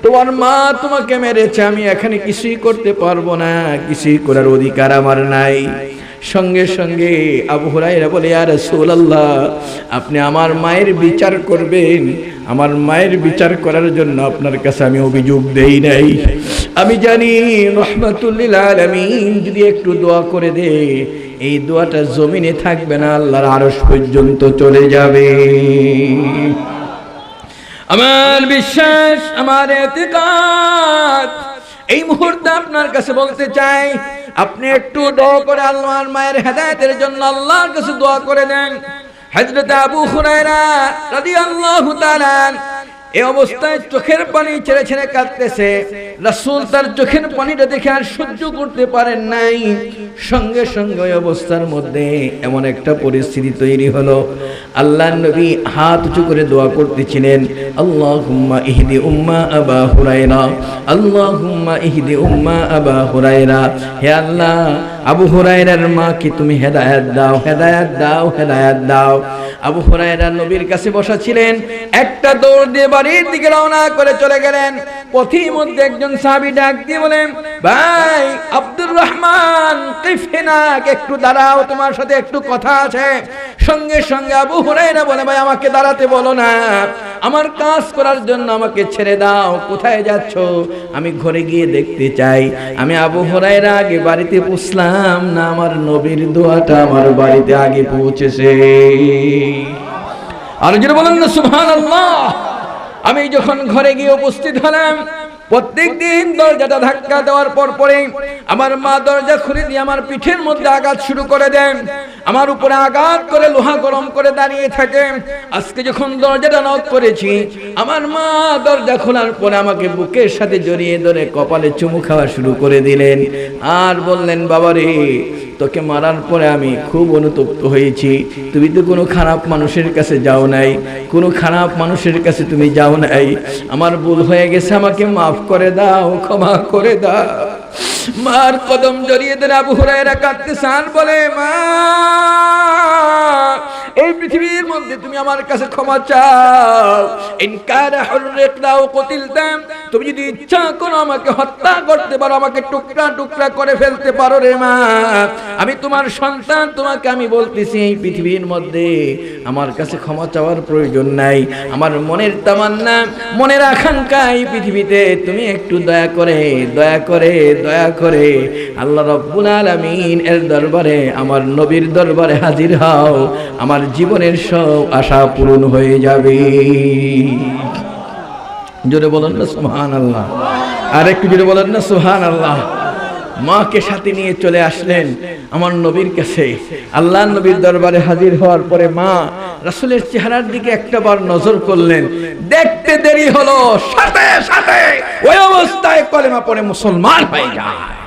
তোমার মা তোমাকে মেরেছে, আমি এখানে কিছুই করতে পারবো না, কিছুই করার অধিকার আমার নাই। সঙ্গে সঙ্গে আবু হুরায়রা বলে, ইয়া রাসূলুল্লাহ, আপনি আমার মায়ের বিচার করবেন। আমার মায়ের বিচার করার জন্য আপনার কাছে আমি অভিযোগ দেই নাই। আমি জানি রাহমাতুল লিল আলামিন যদি একটু দোয়া করে দে, এই দোয়াটা জমিনে থাকবে না, আল্লাহর আরশ পর্যন্ত চলে যাবে। আমার বিশ্বাস, আমার ইতিকাদ, এই মুহূর্তে আপনার কাছে বলতে চাই, আপনি একটু দোয়া করে আল্লাহর মায়ের হেদায়েতের জন্য আল্লাহর কাছে দোয়া করে দেন। হযরত আবু হুরায়রা রাদিয়াল্লাহু তাআলা এই অবস্থায় চোখের পানি ছেড়ে ছেড়ে কাঁদতেছে। রাসূল তার চোখের পানিটা দেখে আর সহ্য করতে পারেন নাই। সঙ্গে সঙ্গে ওই অবস্থার মধ্যে এমন একটা পরিস্থিতি তৈরি হলো, আল্লাহর নবী হাত উঁচু করে দোয়া করতেছিলেন, আল্লাহুম্মা ইহদি উম্মা আবা হুরায়রা, আল্লাহুম্মা ইহদি উম্মা আবা হুরায়রা। হে আল্লাহ, আবু হুরায়রার মাকে তুমি হেদায়েত দাও, হেদায়েত দাও, হেদায়েত দাও। আবু হুরায়রা নবীর কাছে বসা ছিলেন, একটা দৌড় দিয়ে বাড়ির দিকে রওনা করে চলে গেলেন। পথির মধ্যে একজন সাহাবী ডাক দিয়ে বলেন, ভাই আব্দুর রহমান, কিফিনাক, একটু দাঁড়াও, তোমার সাথে একটু কথা আছে। সঙ্গে সঙ্গে আবু হুরায়রা বলে, ভাই আমাকে দাঁড়াতে বলো না, আমার কাজ করার জন্য আমাকে ছেড়ে দাও। কোথায় যাচ্ছ? আমি ঘরে গিয়ে দেখতে চাই। আমি আবু হুরায়রা আগে বাড়িতে পৌঁছলাম না, আমার নবীর দোয়াটা আমার বাড়িতে আগে পৌঁছেছে। আর যদি বলেন না সুবহানাল্লাহ। আমি যখন ঘরে গিয়ে উপস্থিত হলাম, প্রত্যেকদিন দরজাটা ধাক্কা দেওয়ার পর পরে আমার মা দরজা খুলে দিয়ে আমার পিঠের মধ্যে আঘাত শুরু করে দেন, আমার উপরে আঘাত করে লোহা গরম করে দাঁড়িয়ে থাকে। আজকে যখন দরজাটা নক করেছি, আমার মা দরজা খোলার পরে আমাকে বুকের সাথে জড়িয়ে ধরে কপালে চুমু খাওয়া শুরু করে দিলেন, আর বললেন, বাবারে, তোকে মারার পরে আমি খুব অনুতপ্ত হয়েছি। তুমি তো কোনো খারাপ মানুষের কাছে যাও নাই, কোনো খারাপ মানুষের কাছে তুমি যাও নাই। আমার ভুল হয়ে গেছে, আমাকে মাফ করে দাও, ক্ষমা করে দাও। মার কদম জড়িয়ে ধরে আবু হুরায়রা কাঁদতেছে আর বলে, মা, এই পৃথিবীর মধ্যে তুমি আমার কাছে ক্ষমা চাও। ইন কানা হুররিকনা ওয়া কুতিলতাম, তুমি যদি ইচ্ছা করো আমাকে হত্যা করতে পারো, আমাকে টুকরা টুকরা করে ফেলতে পারো রে মা। আমি তোমার সন্তান, তোমাকে আমি বলতেছি, এই পৃথিবীর মধ্যে আমার কাছে ক্ষমা চাওয়ার প্রয়োজন নাই। আমার মনের তামান্না, মনের আকাঙ্ক্ষা, এই পৃথিবীতে তুমি একটু দয়া করে দয়া করে দয়া করে আল্লাহ রাব্বুল আলামিন এর দরবারে, আমার নবীর দরবারে হাজির হও, আমার জীবনের সব আশা পূরণ হয়ে যাবে। জোরে বলেন না সুবহানাল্লাহ। আর একটু জোরে বলেন না সুবহানাল্লাহ। মাকে সাথে নিয়ে চলে আসলেন আমার নবীর কাছে। আল্লাহর নবীর দরবারে হাজির হওয়ার পরে মা রাসূলের চেহারার দিকে একটাবার নজর করলেন। দেখতে দেরি হলো, সাথে সাথে ওই অবস্থায় কলেমা পড়ে মুসলমান হয়ে যায়।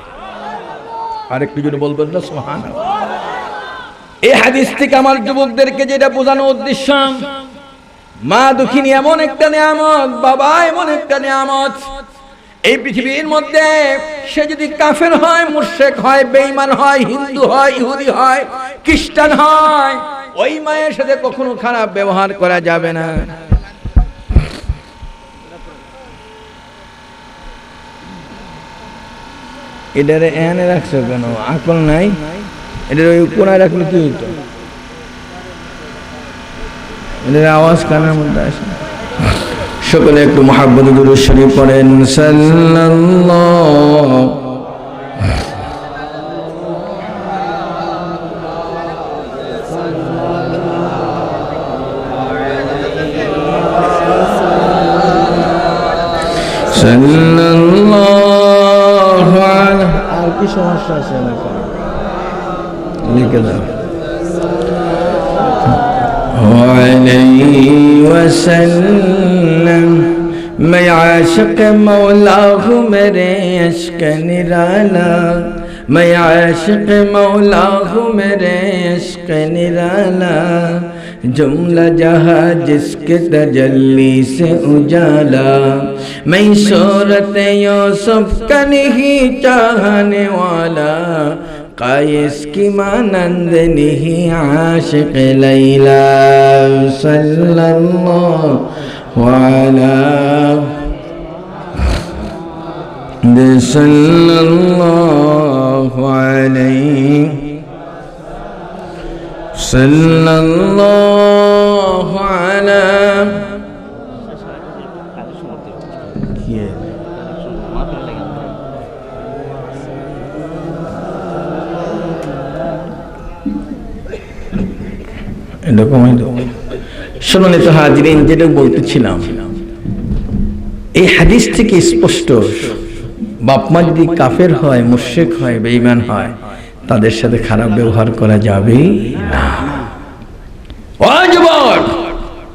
আর একটু জোরে বলবেন না সুবহানাল্লাহ। এই হাদিস থেকে আমার যুবকদেরকে যেটা বোঝানো উদ্দেশ্য, মা দুঃখিনী এমন একটা নিয়ামত, বাবা এমন একটা নিয়ামত। এই পৃথিবীর মধ্যে সে যদি কাফের হয়, মুশরিক হয়, বেঈমান হয়, হিন্দু হয়, ইহুদি হয়, খ্রিস্টান হয়, ওই মায়ের সাথে কখনো খারাপ ব্যবহার করা যাবে না। এটারে এনে রাখছো কেন? আকল নাই? এটার ওই কোনায় রাখলে কি হইতো? এটার আওয়াজ কানের মধ্যে আসে। সকলে একটু মুহাব্বতে দুরূদ শরীফ পড়েন। সাল্লাল্লাহু সাল্লাল্লাহু আলাইহি। আর কি সমস্যা আছে নাকি? লিখে দাও। عليه وسلم मैं आशिक मौला हूँ मेरे इश्क निराला, मैं आशिक मौला हूँ मेरे इश्क निराला, जुमला जहाँ जिसके तजल्ली से उजाला, मैं सूरत यूसुफ का नहीं चाहने वाला, कायस की मानंद नहीं आशिक लैला, सल्लल्लाहु सल्लल्लाहु अलैहि सल्लल्लाहु अलैहि। সম্মানিত হাজিরিন, যেটা বলতেছিলাম, এই হাদিস থেকে স্পষ্ট বাপ মা যদি কাফের হয়, মুশরিক হয়, বেঈমান হয়, তাদের সাথে খারাপ ব্যবহার করা যাবে না।